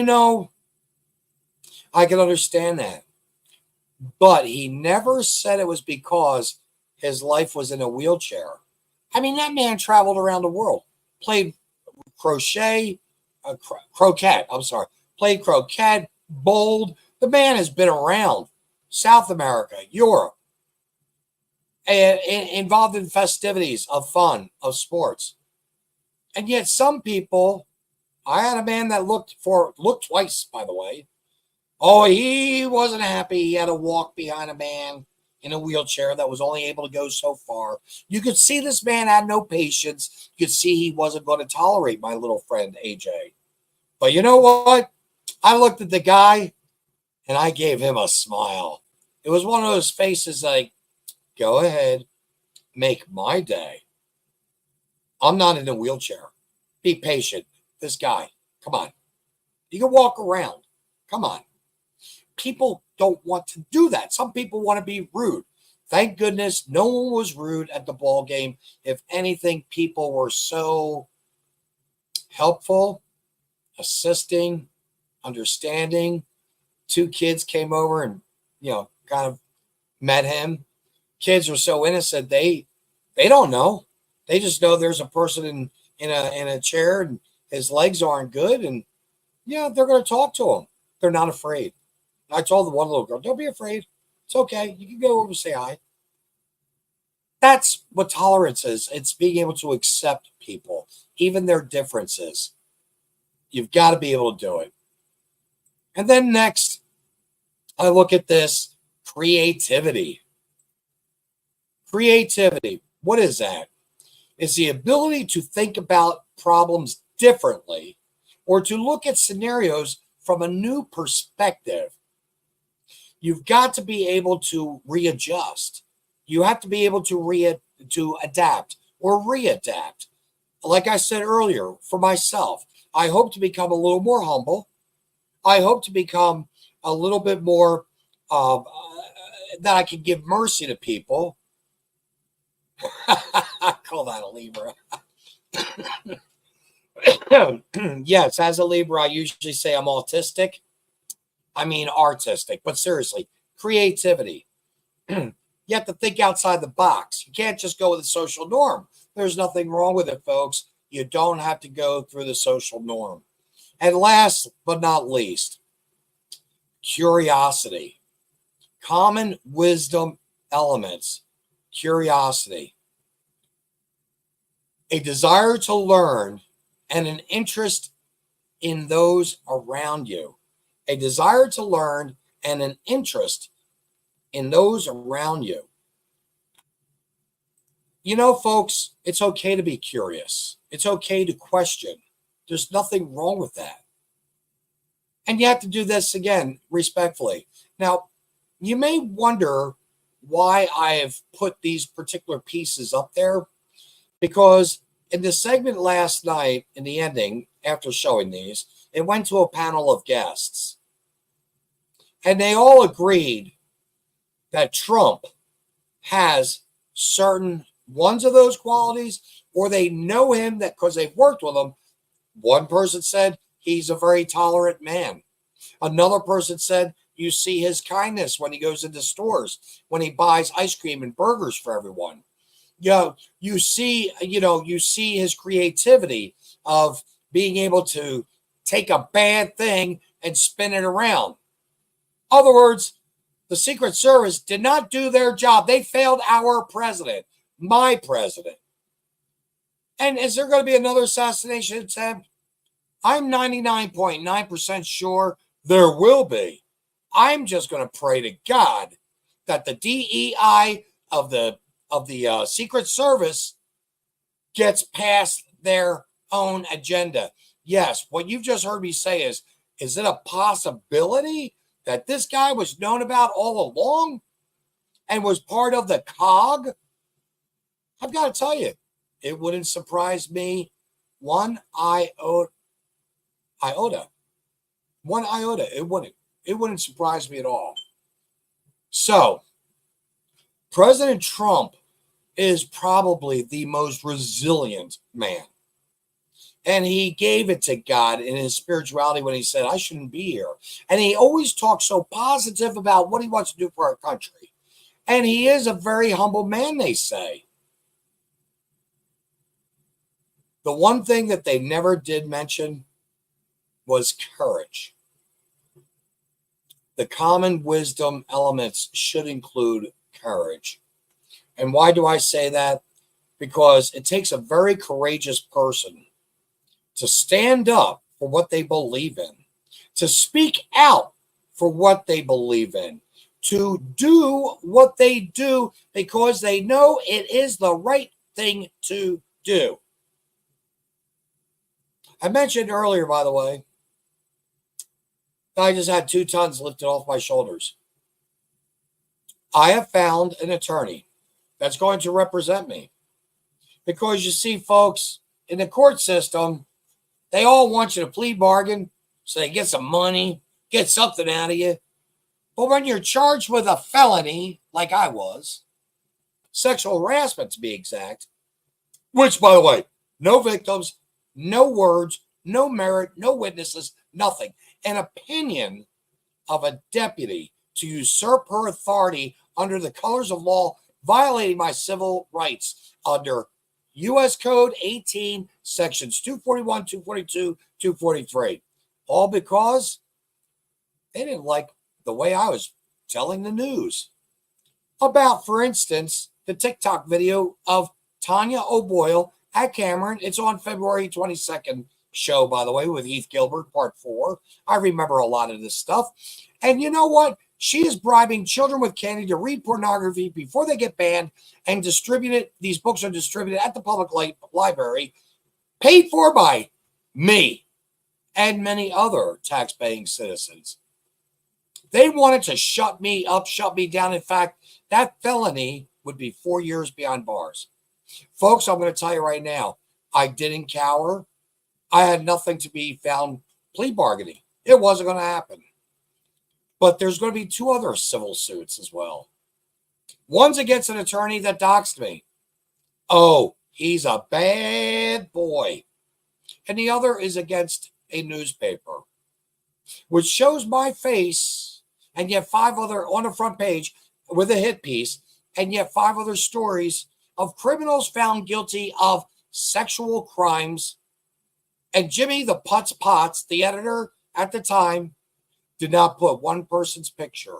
I can understand that. But he never said it was because his life was in a wheelchair. I mean, that man traveled around the world, played croquet, played croquet, bowled. The man has been around South America, Europe, and involved in festivities of fun, of sports. And yet some people, I had a man that looked twice, by the way. Oh, he wasn't happy. He had to walk behind a man in a wheelchair that was only able to go so far. You could see this man had no patience. You could see he wasn't going to tolerate my little friend, AJ. But you know what? I looked at the guy and I gave him a smile. It was one of those faces like, go ahead, make my day. I'm not in a wheelchair. Be patient. This guy, come on. You can walk around. Come on. People don't want to do that. Some people want to be rude. Thank goodness no one was rude at the ball game. If anything, people were so helpful, assisting, understanding. Two kids came over and, kind of met him. Kids are so innocent. They don't know. They just know there's a person in a chair and his legs aren't good. And they're going to talk to him. They're not afraid. I told the one little girl, don't be afraid. It's okay. You can go over and say hi. That's what tolerance is. It's being able to accept people, even their differences. You've got to be able to do it. And then next, I look at this creativity. Creativity. What is that? It's the ability to think about problems differently or to look at scenarios from a new perspective. You've got to be able to readjust. You have to be able to adapt or readapt. Like I said earlier, for myself, I hope to become a little more humble. I hope to become a little bit more that I can give mercy to people. I call that a Libra. Yes, as a Libra, I usually say I'm autistic. I mean artistic, but seriously, creativity. You have to think outside the box. You can't just go with the social norm. There's nothing wrong with it, folks. You don't have to go through the social norm. And last but not least, curiosity. Common wisdom elements. Curiosity. A desire to learn and an interest in those around you. A desire to learn and an interest in those around you. Folks, it's okay to be curious. It's okay to question. There's nothing wrong with that. And you have to do this again, respectfully. Now, you may wonder why I have put these particular pieces up there, because in the segment last night, in the ending, after showing these, it went to a panel of guests. And they all agreed that Trump has certain ones of those qualities, or they know him that because they've worked with him. One person said he's a very tolerant man. Another person said you see his kindness when he goes into stores, when he buys ice cream and burgers for everyone. You see his creativity of being able to take a bad thing and spin it around. In other words, the Secret Service did not do their job. They failed our president, my president. And is there going to be another assassination attempt? I'm 99.9% sure there will be. I'm just going to pray to God that the DEI of the Secret Service gets past their own agenda. Yes, what you've just heard me say is it a possibility that this guy was known about all along and was part of the cog? I've got to tell you, it wouldn't surprise me one iota. One iota. It wouldn't surprise me at all. So, President Trump is probably the most resilient man. And he gave it to God in his spirituality when he said, I shouldn't be here. And he always talks so positive about what he wants to do for our country. And he is a very humble man, they say. The one thing that they never did mention was courage. The common wisdom elements should include courage. And why do I say that? Because it takes a very courageous person to stand up for what they believe in, to speak out for what they believe in, to do what they do because they know it is the right thing to do. I mentioned earlier, by the way, I just had 2 tons lifted off my shoulders. I have found an attorney that's going to represent me. Because you see, folks, in the court system, they all want you to plea bargain so they get some money, get something out of you. But when you're charged with a felony, like I was, sexual harassment to be exact, which, by the way, no victims, no words, no merit, no witnesses, nothing. An opinion of a deputy to usurp her authority under the colors of law, violating my civil rights under U.S. Code 18, sections 241, 242, 243. All because they didn't like the way I was telling the news. About, for instance, the TikTok video of Tanya O'Boyle at Cameron. It's on February 22nd show, by the way, with Heath Gilbert, part 4. I remember a lot of this stuff. And you know what? She is bribing children with candy to read pornography before they get banned and distribute it. These books are distributed at the public library, paid for by me and many other tax-paying citizens. They wanted to shut me up, shut me down. In fact, that felony would be 4 years behind bars. Folks, I'm going to tell you right now, I didn't cower. I had nothing to be found plea bargaining. It wasn't going to happen. But there's going to be 2 other civil suits as well. One's against an attorney that doxed me. Oh, he's a bad boy. And the other is against a newspaper, which shows my face, and yet 5 other on the front page with a hit piece, and yet 5 other stories of criminals found guilty of sexual crimes. And Jimmy the Putz Potts, the editor at the time, did not put one person's picture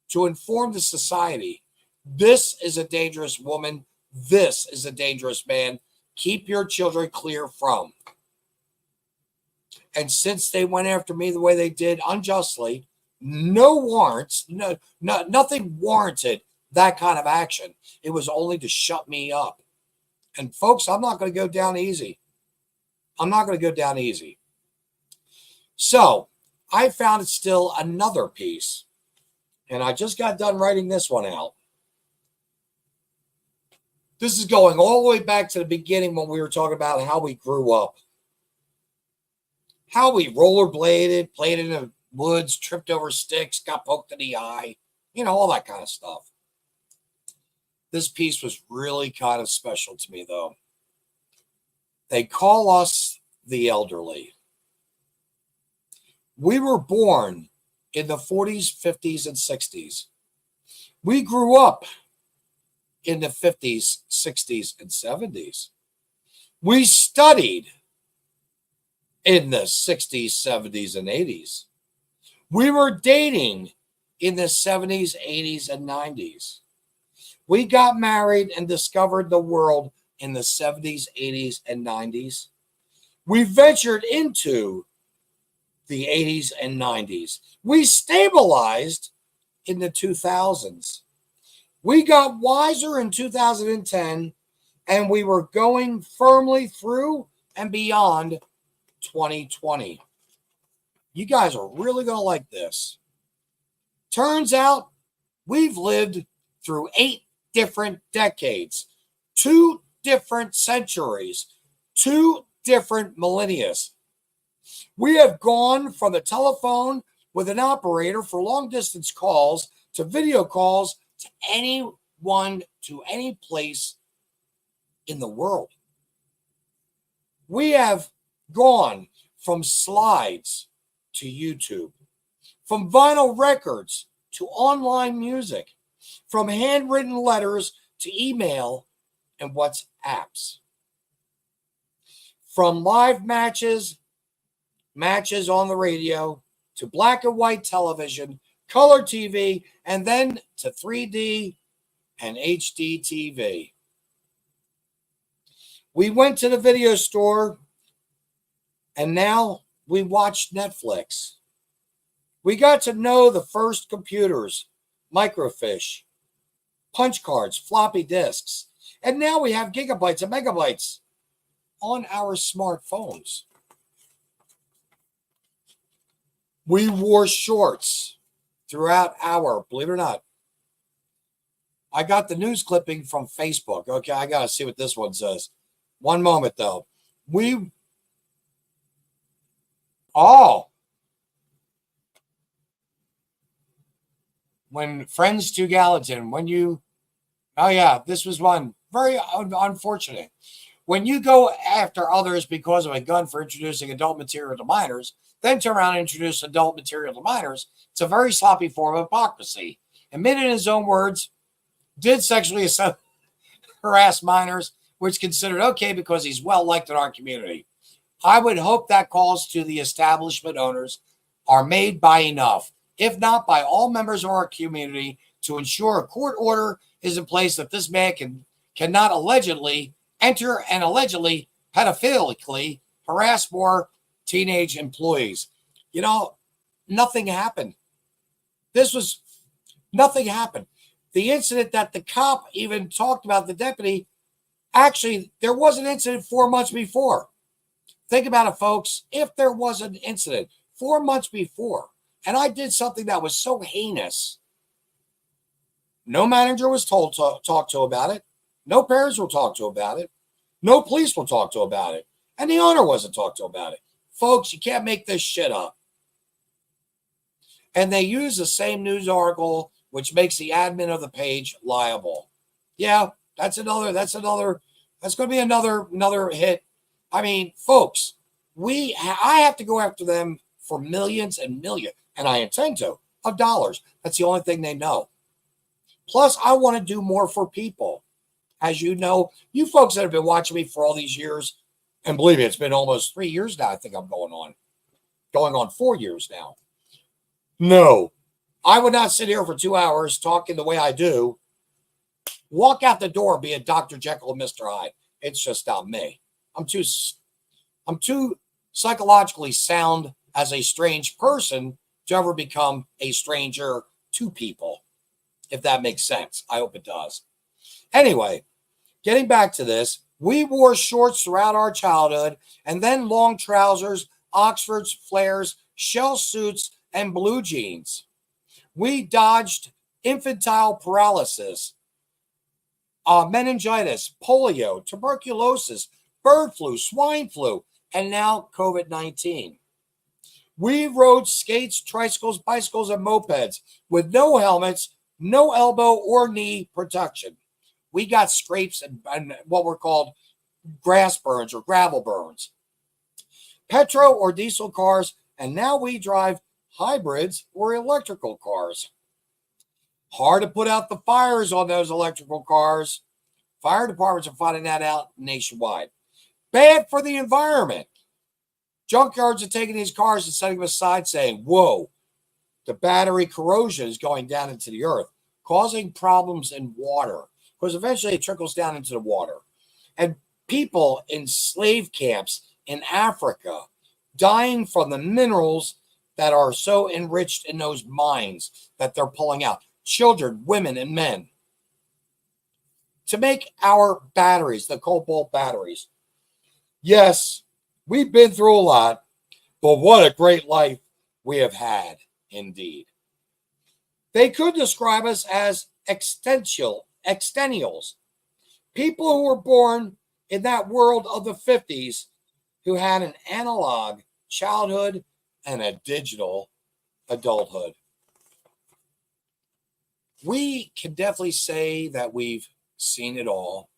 to inform the society. This is a dangerous woman. This is a dangerous man. Keep your children clear from. And since they went after me the way they did unjustly, no warrants, nothing warranted that kind of action. It was only to shut me up. And folks, I'm not going to go down easy. I'm not going to go down easy. So I found still another piece, and I just got done writing this one out. This is going all the way back to the beginning when we were talking about how we grew up, how we rollerbladed, played in the woods, tripped over sticks, got poked in the eye, all that kind of stuff. This piece was really kind of special to me, though. They call us the elderly. We were born in the 40s, 50s, and 60s. We grew up in the 50s, 60s, and 70s. We studied in the 60s, 70s, and 80s. We were dating in the 70s, 80s, and 90s. We got married and discovered the world in the 70s, 80s, and 90s. We ventured into the 80s and 90s. We stabilized in the 2000s. We got wiser in 2010, and we were going firmly through and beyond 2020. You guys are really going to like this. Turns out we've lived through 8 different decades, 2 different centuries, 2 different millennia. We have gone from the telephone with an operator for long distance calls to video calls to anyone one to any place in the world. We have gone from slides to YouTube, from vinyl records to online music, from handwritten letters to email and WhatsApps, from live matches on the radio, to black and white television, color TV, and then to 3D and HD TV. We went to the video store, and now we watch Netflix. We got to know the first computers, microfiche, punch cards, floppy disks, and now we have gigabytes and megabytes on our smartphones. We wore shorts throughout our, believe it or not. I got the news clipping from Facebook. Okay, I got to see what this one says. One moment, though. When Friends to Gallatin, this was one very unfortunate. When you go after others because of a gun for introducing adult material to minors, then turn around and introduce adult material to minors, it's a very sloppy form of hypocrisy. Admitted in his own words, did sexually harass minors, which is considered okay because he's well liked in our community. I would hope that calls to the establishment owners are made by enough, if not by all members of our community, to ensure a court order is in place that this man cannot allegedly enter and allegedly pedophilically harass more teenage employees. You know, nothing happened. Nothing happened. The incident that the cop even talked about, the deputy, actually, there was an incident 4 months before. Think about it, folks. If there was an incident 4 months before, and I did something that was so heinous, no manager was told to talk to about it. No parents will talk to about it. No police will talk to about it. And the owner wasn't talked to about it. Folks, you can't make this shit up. And they use the same news article, which makes the admin of the page liable. Yeah, that's going to be another hit. I mean, folks, I have to go after them for millions and millions, and I intend to, of dollars. That's the only thing they know. Plus, I want to do more for people. As you know, you folks that have been watching me for all these years, and believe me, it's been almost 3 years now. I think I'm going on 4 years now. No, I would not sit here for 2 hours talking the way I do, walk out the door being Dr. Jekyll and Mr. Hyde. It's just not me. I'm too psychologically sound as a strange person to ever become a stranger to people, if that makes sense. I hope it does. Anyway, getting back to this, we wore shorts throughout our childhood, and then long trousers, Oxfords, flares, shell suits, and blue jeans. We dodged infantile paralysis, meningitis, polio, tuberculosis, bird flu, swine flu, and now COVID-19. We rode skates, tricycles, bicycles, and mopeds with no helmets, no elbow or knee protection. We got scrapes and what were called grass burns or gravel burns, petrol or diesel cars, and now we drive hybrids or electrical cars. Hard to put out the fires on those electrical cars. Fire departments are finding that out nationwide. Bad for the environment. Junkyards are taking these cars and setting them aside saying, whoa, the battery corrosion is going down into the earth, causing problems in water, because eventually it trickles down into the water. And people in slave camps in Africa dying from the minerals that are so enriched in those mines that they're pulling out. Children, women, and men. To make our batteries, the cobalt batteries. Yes, we've been through a lot, but what a great life we have had, indeed. They could describe us as extennials, people who were born in that world of the 50s who had an analog childhood and a digital adulthood. we can definitely say that we've seen it all.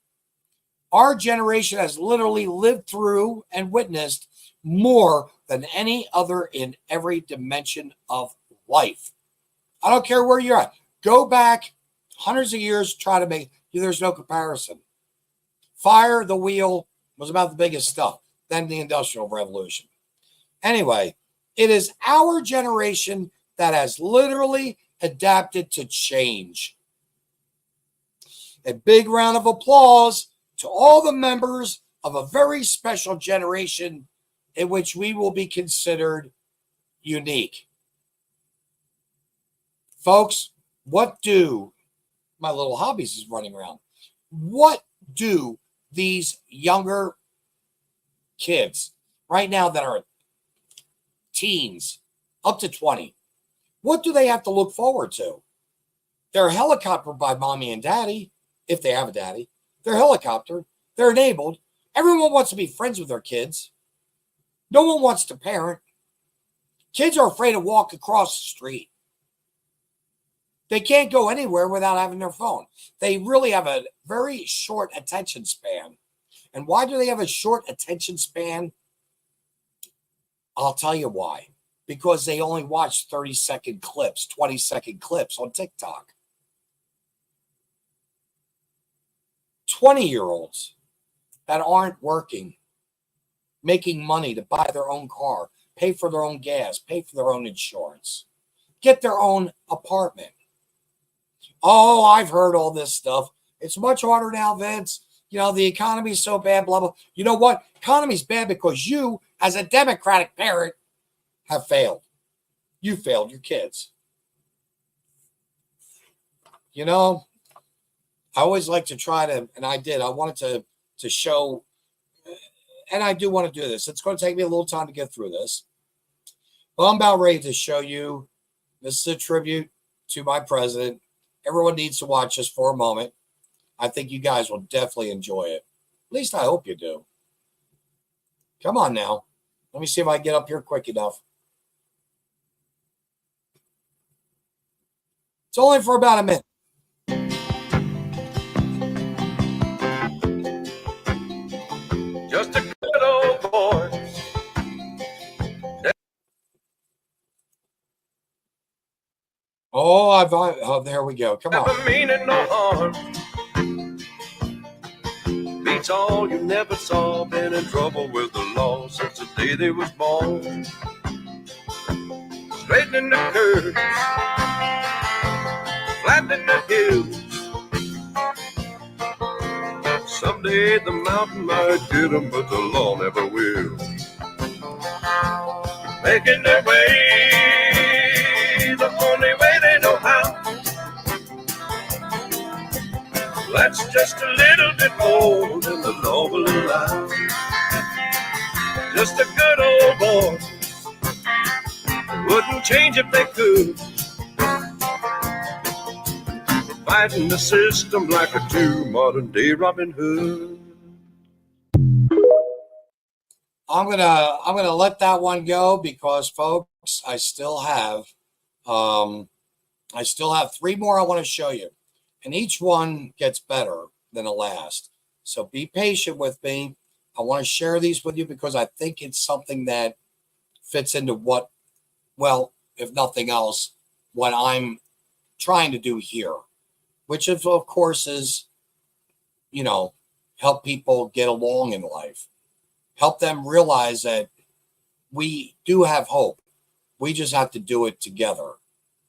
Our generation has literally lived through and witnessed more than any other in every dimension of life. I don't care where you're at. Go back hundreds of years, try to make, there's no comparison. Fire the wheel was about the biggest stuff. Then the Industrial Revolution. Anyway, it is our generation that has literally adapted to change. A big round of applause to all the members of a very special generation in which we will be considered unique. Folks, what do my little hobbies is running around? What do these younger kids right now that are teens up to 20, what do they have to look forward to? They're helicoptered by mommy and daddy, if they have a daddy. They're helicoptered. They're enabled. Everyone wants to be friends with their kids. No one wants to parent. Kids are afraid to walk across the street. They can't go anywhere without having their phone. They really have a very short attention span. And why do they have a short attention span? I'll tell you why. Because they only watch 30-second clips, 20-second clips on TikTok. 20-year-olds that aren't working, making money to buy their own car, pay for their own gas, pay for their own insurance, get their own apartment. Oh, I've heard all this stuff. It's much harder now, Vince. You know, the economy's so bad, blah, blah. You know what? Economy's bad because you, as a Democratic parent, have failed. You failed your kids. You know, I always like to try to, and I did, I wanted to show, and I do want to do this. It's going to take me a little time to get through this. But I'm about ready to show you. This is a tribute to my president. Everyone needs to watch this for a moment. I think you guys will definitely enjoy it. At least I hope you do. Come on now. Let me see if I can get up here quick enough. It's only for about a minute. Just a good old boy. Oh, there we go. Come on. Never meaning no harm. Beats all you never saw. Been in trouble with the law since the day they was born. Straightening the curves, flattening the hills. Someday the mountain might get 'em, but the law never will. Making their way the only way they know how. That's just a little bit more than the law will allow. Just a good old boy. Wouldn't change if they could. Fighting the system like a true modern day Robin Hood. I'm gonna let that one go because, folks, I still have 3 more I want to show you, and each one gets better than the last. So be patient with me. I want to share these with you because I think it's something that fits into what, well, if nothing else, what I'm trying to do here, which of course is, you know, help people get along in life. Help them realize that we do have hope. We just have to do it together.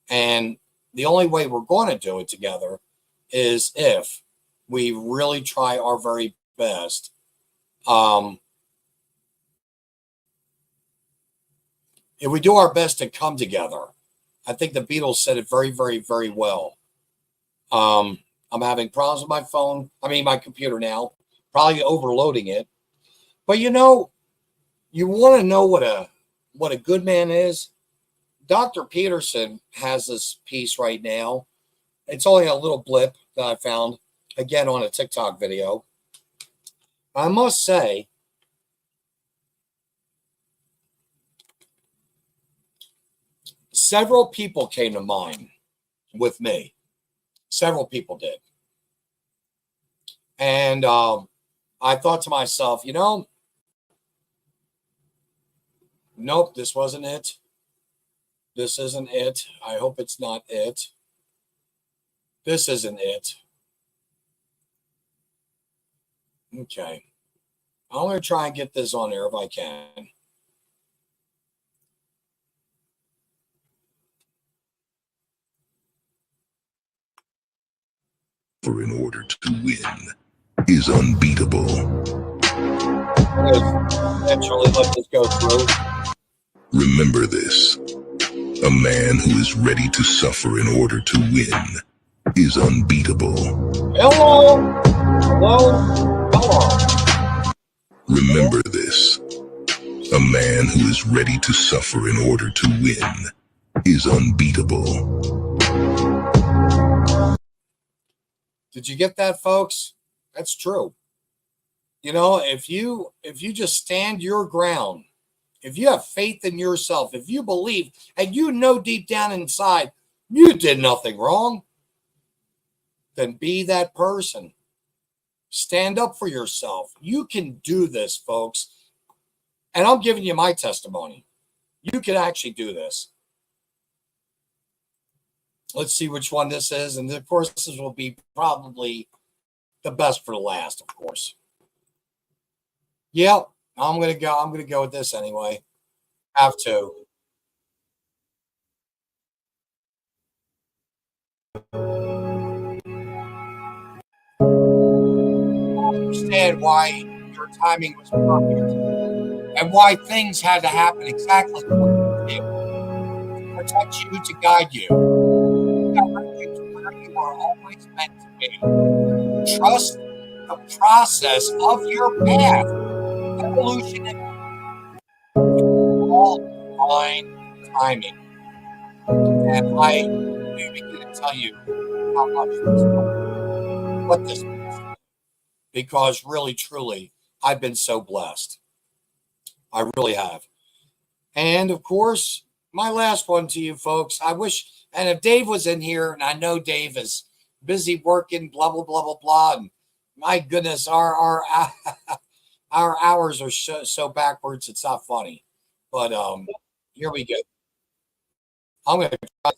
And the only way we're going to do it together is if we really try our very best. If we do our best to come together. I think the Beatles said it very, very, very well. I'm having problems with my phone. My computer now. Probably overloading it. But you know, you want to know what a good man is? Dr. Peterson has this piece right now. It's only a little blip that I found, again, on a TikTok video. I must say, several people came to mind with me. Several people did. And I thought to myself, nope, this wasn't it. This isn't it. I hope it's not it. This isn't it. Okay. I'm going to try and get this on there if I can. For in order to win is unbeatable. Eventually, let this go through. Remember this. A man who is ready to suffer in order to win is unbeatable. Hello. Hello. Hello. Remember this. A man who is ready to suffer in order to win is unbeatable. Did you get that, folks? That's true. If you just stand your ground, if you have faith in yourself, if you believe, and deep down inside you did nothing wrong, then be that person. Stand up for yourself. You can do this, folks. And I'm giving you my testimony. You can actually do this. Let's see which one this is. And of course, this will be probably the best for the last, of course. Yep, I'm gonna go with this anyway. Have to. Understand why your timing was perfect and why things had to happen exactly what you did to protect you, to guide you, direct you to where you are always meant to be. Trust the process of your path. Evolution is all divine timing. And I do begin to tell you how much what this means to me. Because really, truly, I've been so blessed. I really have. And of course, my last one to you folks, I wish, and if Dave was in here, and I know Dave is busy working, blah, blah, blah, blah, blah. And my goodness, our hours are so backwards, it's not funny. But here we go. I'm going to try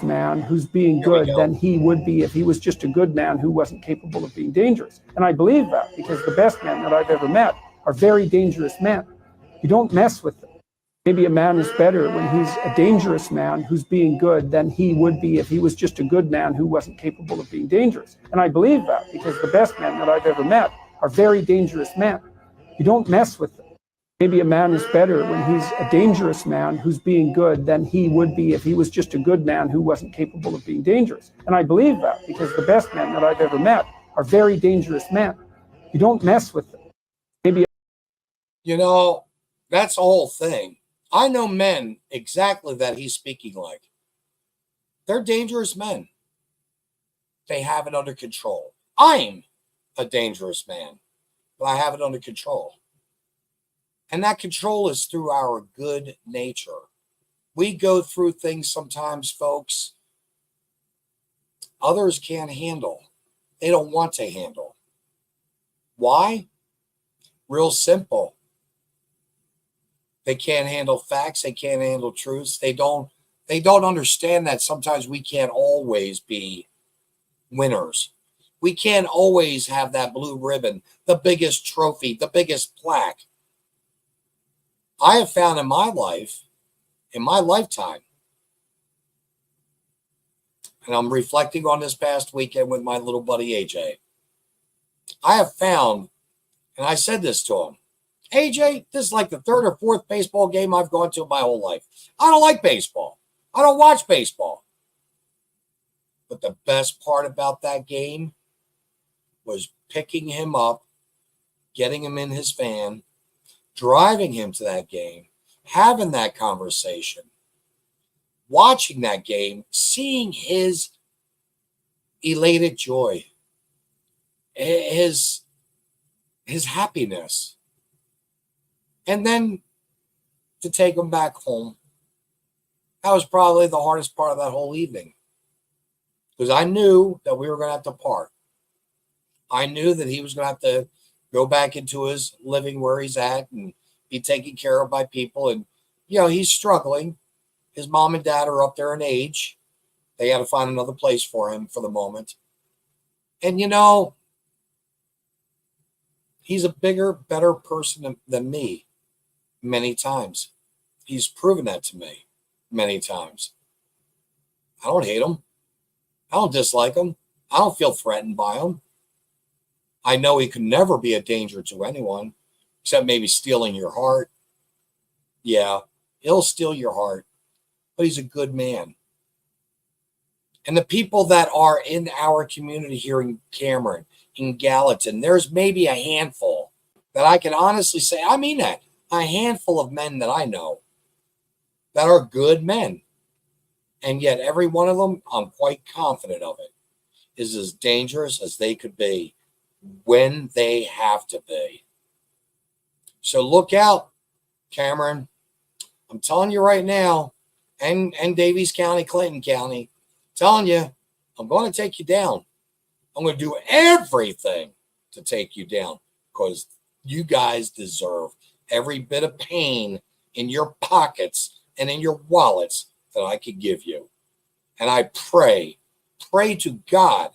man who's being good than he would be if he was just a good man who wasn't capable of being dangerous. And I believe that because the best men that I've ever met are very dangerous men. You don't mess with them. Maybe a man is better when he's a dangerous man who's being good than he would be if he was just a good man who wasn't capable of being dangerous. And I believe that because the best men that I've ever met are very dangerous men. You don't mess with them. Maybe a man is better when he's a dangerous man who's being good than he would be if he was just a good man who wasn't capable of being dangerous. And I believe that because the best men that I've ever met are very dangerous men. You don't mess with them. Maybe. That's the whole thing. I know men exactly that he's speaking like. They're dangerous men. They have it under control. I'm a dangerous man, but I have it under control. And that control is through our good nature. We go through things sometimes, folks, others can't handle. They don't want to handle. Why? Real simple. They can't handle facts. They can't handle truths. They don't understand that sometimes we can't always be winners. We can't always have that blue ribbon, the biggest trophy, the biggest plaque. I have found in my life, in my lifetime, and I'm reflecting on this past weekend with my little buddy AJ, I have found, and I said this to him, AJ, this is like the third or fourth baseball game I've gone to in my whole life. I don't like baseball. I don't watch baseball. But the best part about that game was picking him up, getting him in his van, driving him to that game, having that conversation, watching that game, seeing his elated joy, his happiness, and then to take him back home. That was probably the hardest part of that whole evening. because I knew that we were going to have to part. I knew that he was going to have to go back into his living where he's at and be taken care of by people. And, he's struggling. His mom and dad are up there in age. They had to find another place for him for the moment. And, he's a bigger, better person than me many times. He's proven that to me many times. I don't hate him. I don't dislike him. I don't feel threatened by him. I know he could never be a danger to anyone, except maybe stealing your heart. Yeah, he'll steal your heart, but he's a good man. And the people that are in our community here in Cameron, in Gallatin, there's maybe a handful that I can honestly say, I mean that, a handful of men that I know that are good men. And yet every one of them, I'm quite confident of it, is as dangerous as they could be when they have to be. So look out, Cameron. I'm telling you right now, and Davies County, Clinton County, telling you, I'm going to take you down. I'm going to do everything to take you down because you guys deserve every bit of pain in your pockets and in your wallets that I could give you. And I pray to God,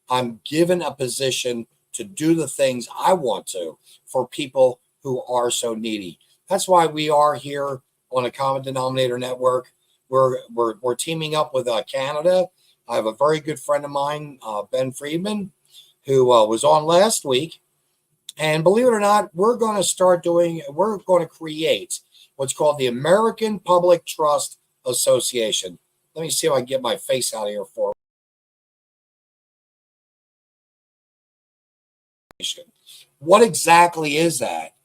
I'm given a position to do the things I want to for people who are so needy. That's why we are here on a Common Denominator Network. We're teaming up with Canada. I have a very good friend of mine, Ben Friedman, who was on last week. And believe it or not, we're going to create what's called the American Public Trust Association. Let me see if I can get my face out of here for it. What exactly is that?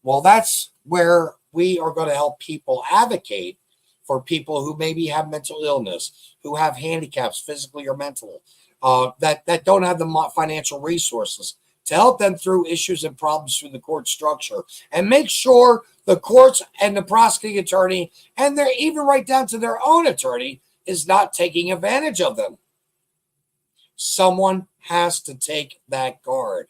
Well, that's where we are going to help people advocate for people who maybe have mental illness, who have handicaps, physically or mental, that don't have the financial resources to help them through issues and problems through the court structure and make sure the courts and the prosecuting attorney, and they're even right down to their own attorney, is not taking advantage of them. Someone has to take that guard.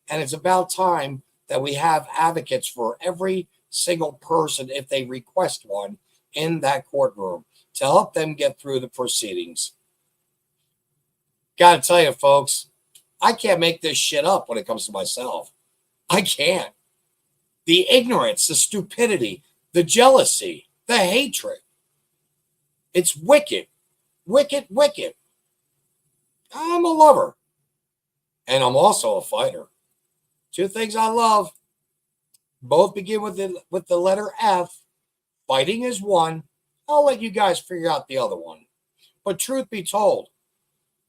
And it's about time that we have advocates for every single person, if they request one, in that courtroom to help them get through the proceedings. Got to tell you, folks, I can't make this shit up when it comes to myself. I can't. The ignorance, the stupidity, the jealousy, the hatred. It's wicked, wicked, wicked. I'm a lover. And I'm also a fighter. Two things I love. Both begin with the letter F. Fighting is one. I'll let you guys figure out the other one. But truth be told,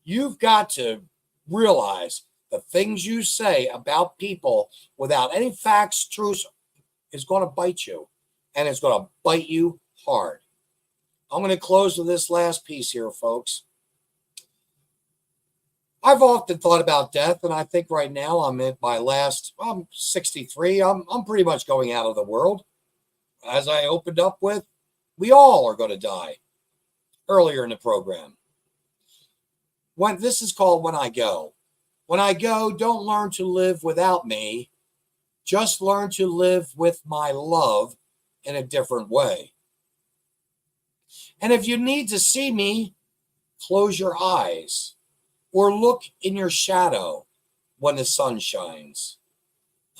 you've got to realize the things you say about people without any facts, truth, is going to bite you. And it's going to bite you hard. I'm going to close with this last piece here, folks. I've often thought about death, and I think right now I'm 63. I'm pretty much going out of the world. As I opened up with, we all are going to die earlier in the program. This is called When I Go. When I go, don't learn to live without me. Just learn to live with my love in a different way. And if you need to see me, close your eyes or look in your shadow when the sun shines.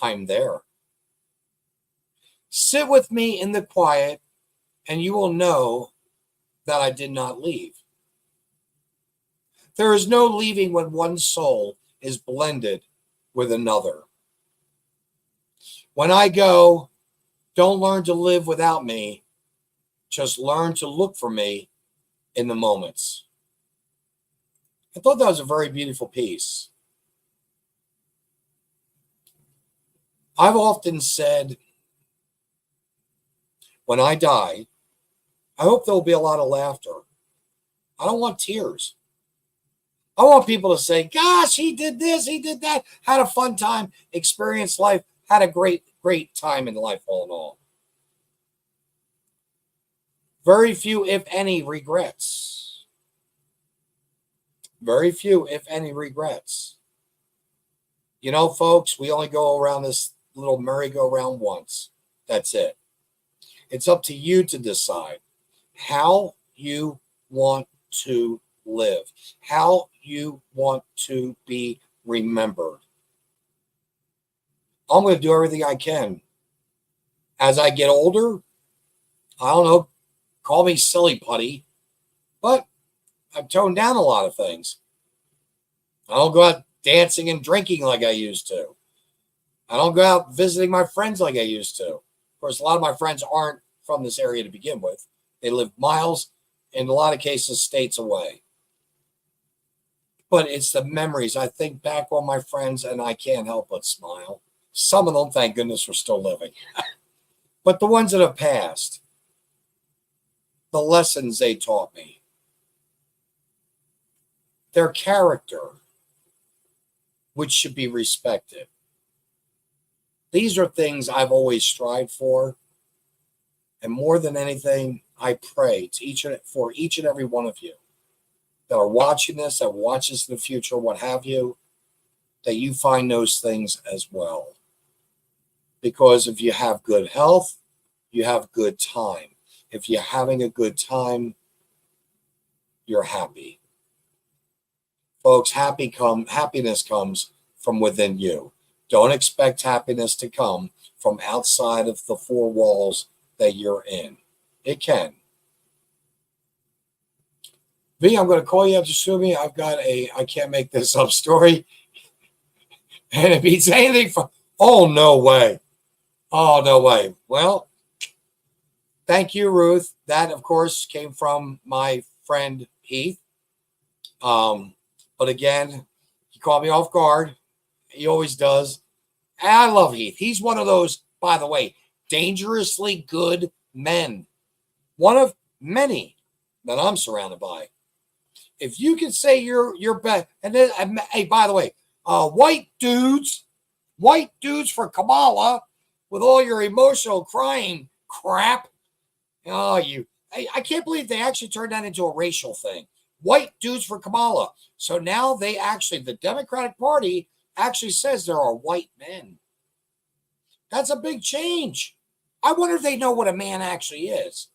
I'm there. Sit with me in the quiet, and you will know that I did not leave. There is no leaving when one soul is blended with another. When I go, don't learn to live without me. Just learn to look for me in the moments. I thought that was a very beautiful piece. I've often said, when I die, I hope there will be a lot of laughter. I don't want tears. I want people to say, gosh, he did this, he did that, had a fun time, experienced life, had a great, great time in life all in all. Very few, if any, regrets. Very few, if any, regrets. You know, folks, we only go around this little merry-go-round once. That's it. It's up to you to decide how you want to live, how you want to be remembered. I'm going to do everything I can. As I get older, I don't know, call me silly putty, but I've toned down a lot of things. I don't go out dancing and drinking like I used to. I don't go out visiting my friends like I used to. Of course, a lot of my friends aren't from this area to begin with. They live miles, in a lot of cases, states away. But it's the memories. I think back on my friends and I can't help but smile. Some of them, thank goodness, are still living. But the ones that have passed, the lessons they taught me, their character, which should be respected. These are things I've always strived for. And more than anything, I pray to for each and every one of you that are watching this, that watches in the future, what have you, that you find those things as well. Because if you have good health, you have good time. If you're having a good time, you're happy. Folks, happiness comes from within you. Don't expect happiness to come from outside of the four walls that you're in. It can. V, I'm going to call you up to sue me. I've got I can't make this up story. And it beats anything from, oh, no way. Oh, no way. Well, thank you, Ruth. That, of course, came from my friend Heath. But again, he caught me off guard. He always does. And I love Heath. He's one of those, by the way, dangerously good men. One of many that I'm surrounded by. If you can say you're bad, and then, hey, by the way, white dudes for Kamala with all your emotional crying crap. Oh, I can't believe they actually turned that into a racial thing. White dudes for Kamala. So now the Democratic Party actually says there are white men. That's a big change. I wonder if they know what a man actually is.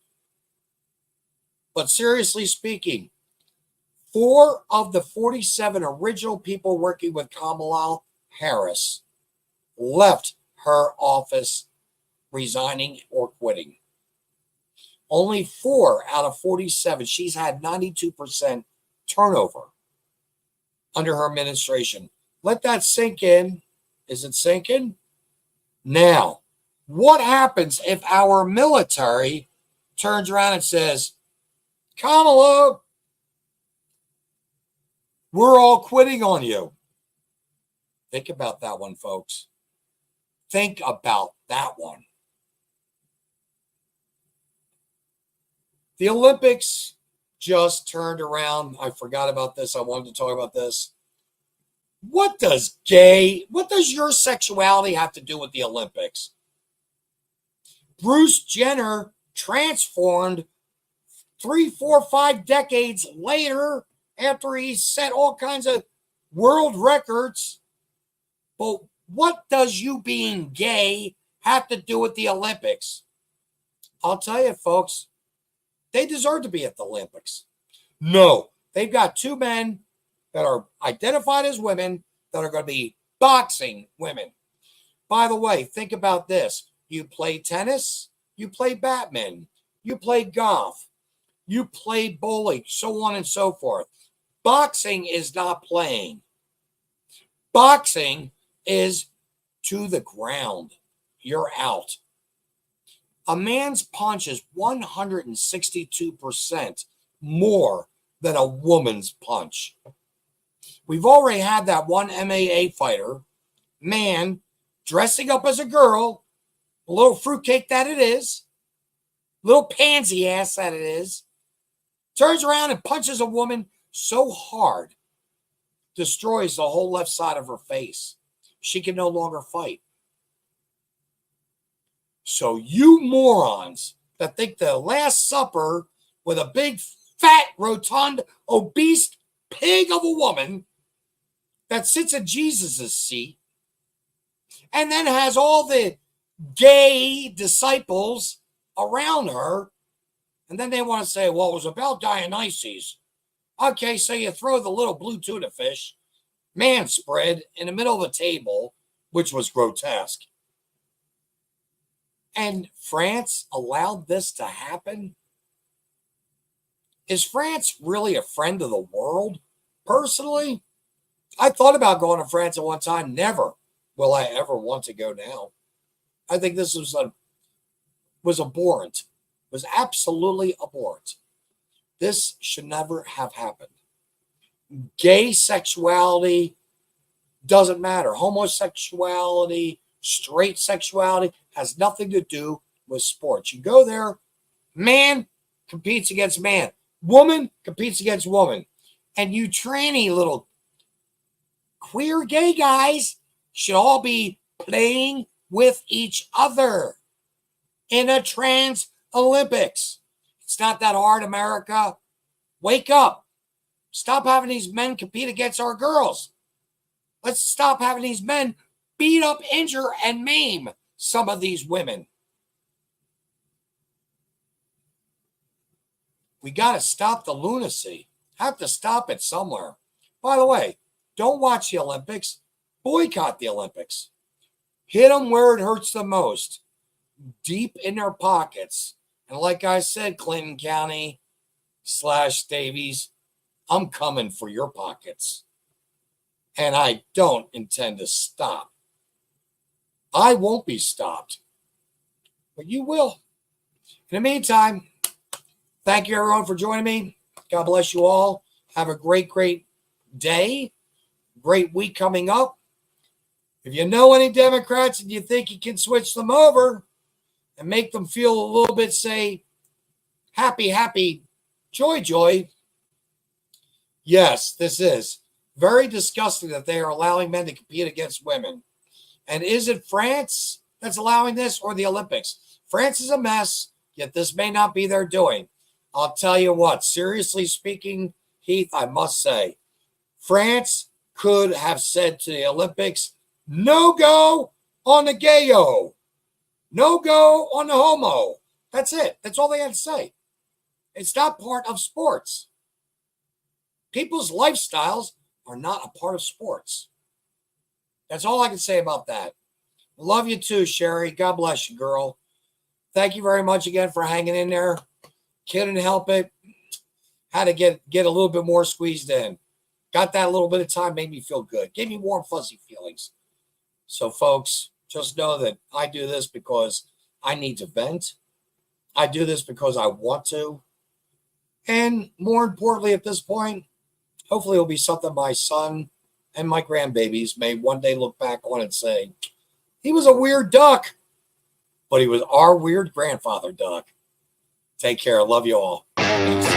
But seriously speaking, 4 of the 47 original people working with Kamala Harris left her office, resigning or quitting. Only 4 out of 47. She's had 92% turnover under her administration. Let that sink in. Is it sinking? Now, what happens if our military turns around and says, Kamala, we're all quitting on you? Think about that one, folks. Think about that one. The Olympics just turned around. I forgot about this. I wanted to talk about this. What does your sexuality have to do with the Olympics? Bruce Jenner transformed 3, 4, 5 decades later after he set all kinds of world records. But what does you being gay have to do with the Olympics? I'll tell you, folks, they deserve to be at the Olympics. No, they've got 2 men that are identified as women that are going to be boxing women. By the way, think about this. You play tennis, you play badminton, you play golf, you play bowling, so on and so forth. Boxing is not playing. Boxing is to the ground. You're out. A man's punch is 162% more than a woman's punch. We've already had that one MMA fighter, man, dressing up as a girl, a little fruitcake that it is, little pansy ass that it is, turns around and punches a woman so hard, destroys the whole left side of her face. She can no longer fight. So you morons that think the Last Supper with a big, fat, rotund, obese pig of a woman that sits in Jesus's seat and then has all the gay disciples around her. And then they want to say, well, it was about Dionysus. Okay, so you throw the little blue tuna fish, man spread in the middle of a table, which was grotesque. And France allowed this to happen? Is France really a friend of the world? Personally, I thought about going to France at one time. Never will I ever want to go now. I think this was abhorrent. It was absolutely abhorrent. This should never have happened. Gay sexuality doesn't matter. Homosexuality, straight sexuality has nothing to do with sports. You go there, man competes against man. Woman competes against woman. And you tranny little queer gay guys should all be playing with each other in a trans Olympics. It's not that hard, America. Wake up. Stop having these men compete against our girls. Let's stop having these men beat up, injure, and maim some of these women. We got to stop the lunacy. Have to stop it somewhere. By the way, don't watch the Olympics. Boycott the Olympics. Hit them where it hurts the most. Deep in their pockets. And like I said, Clinton County / Davies, I'm coming for your pockets. And I don't intend to stop. I won't be stopped. But you will. In the meantime, thank you everyone for joining me. God bless you all. Have a great, great day. Great week coming up. If you know any Democrats and you think you can switch them over and make them feel a little bit, say, happy, happy, joy, joy. Yes, this is very disgusting that they are allowing men to compete against women. And is it France that's allowing this or the Olympics? France is a mess, yet this may not be their doing. I'll tell you what, seriously speaking, Heath, I must say, France could have said to the Olympics, no go on the gayo. No go on the homo. That's it. That's all they had to say. It's not part of sports. People's lifestyles are not a part of sports. That's all I can say about that. Love you too, Sherry. God bless you, girl. Thank you very much again for hanging in there. Couldn't help it. Had to get a little bit more squeezed in. Got that little bit of time, made me feel good. Gave me warm, fuzzy feelings. So, folks, just know that I do this because I need to vent. I do this because I want to. And more importantly, at this point, hopefully it'll be something my son and my grandbabies may one day look back on and say, he was a weird duck, but he was our weird grandfather duck. Take care. Love you all. Peace.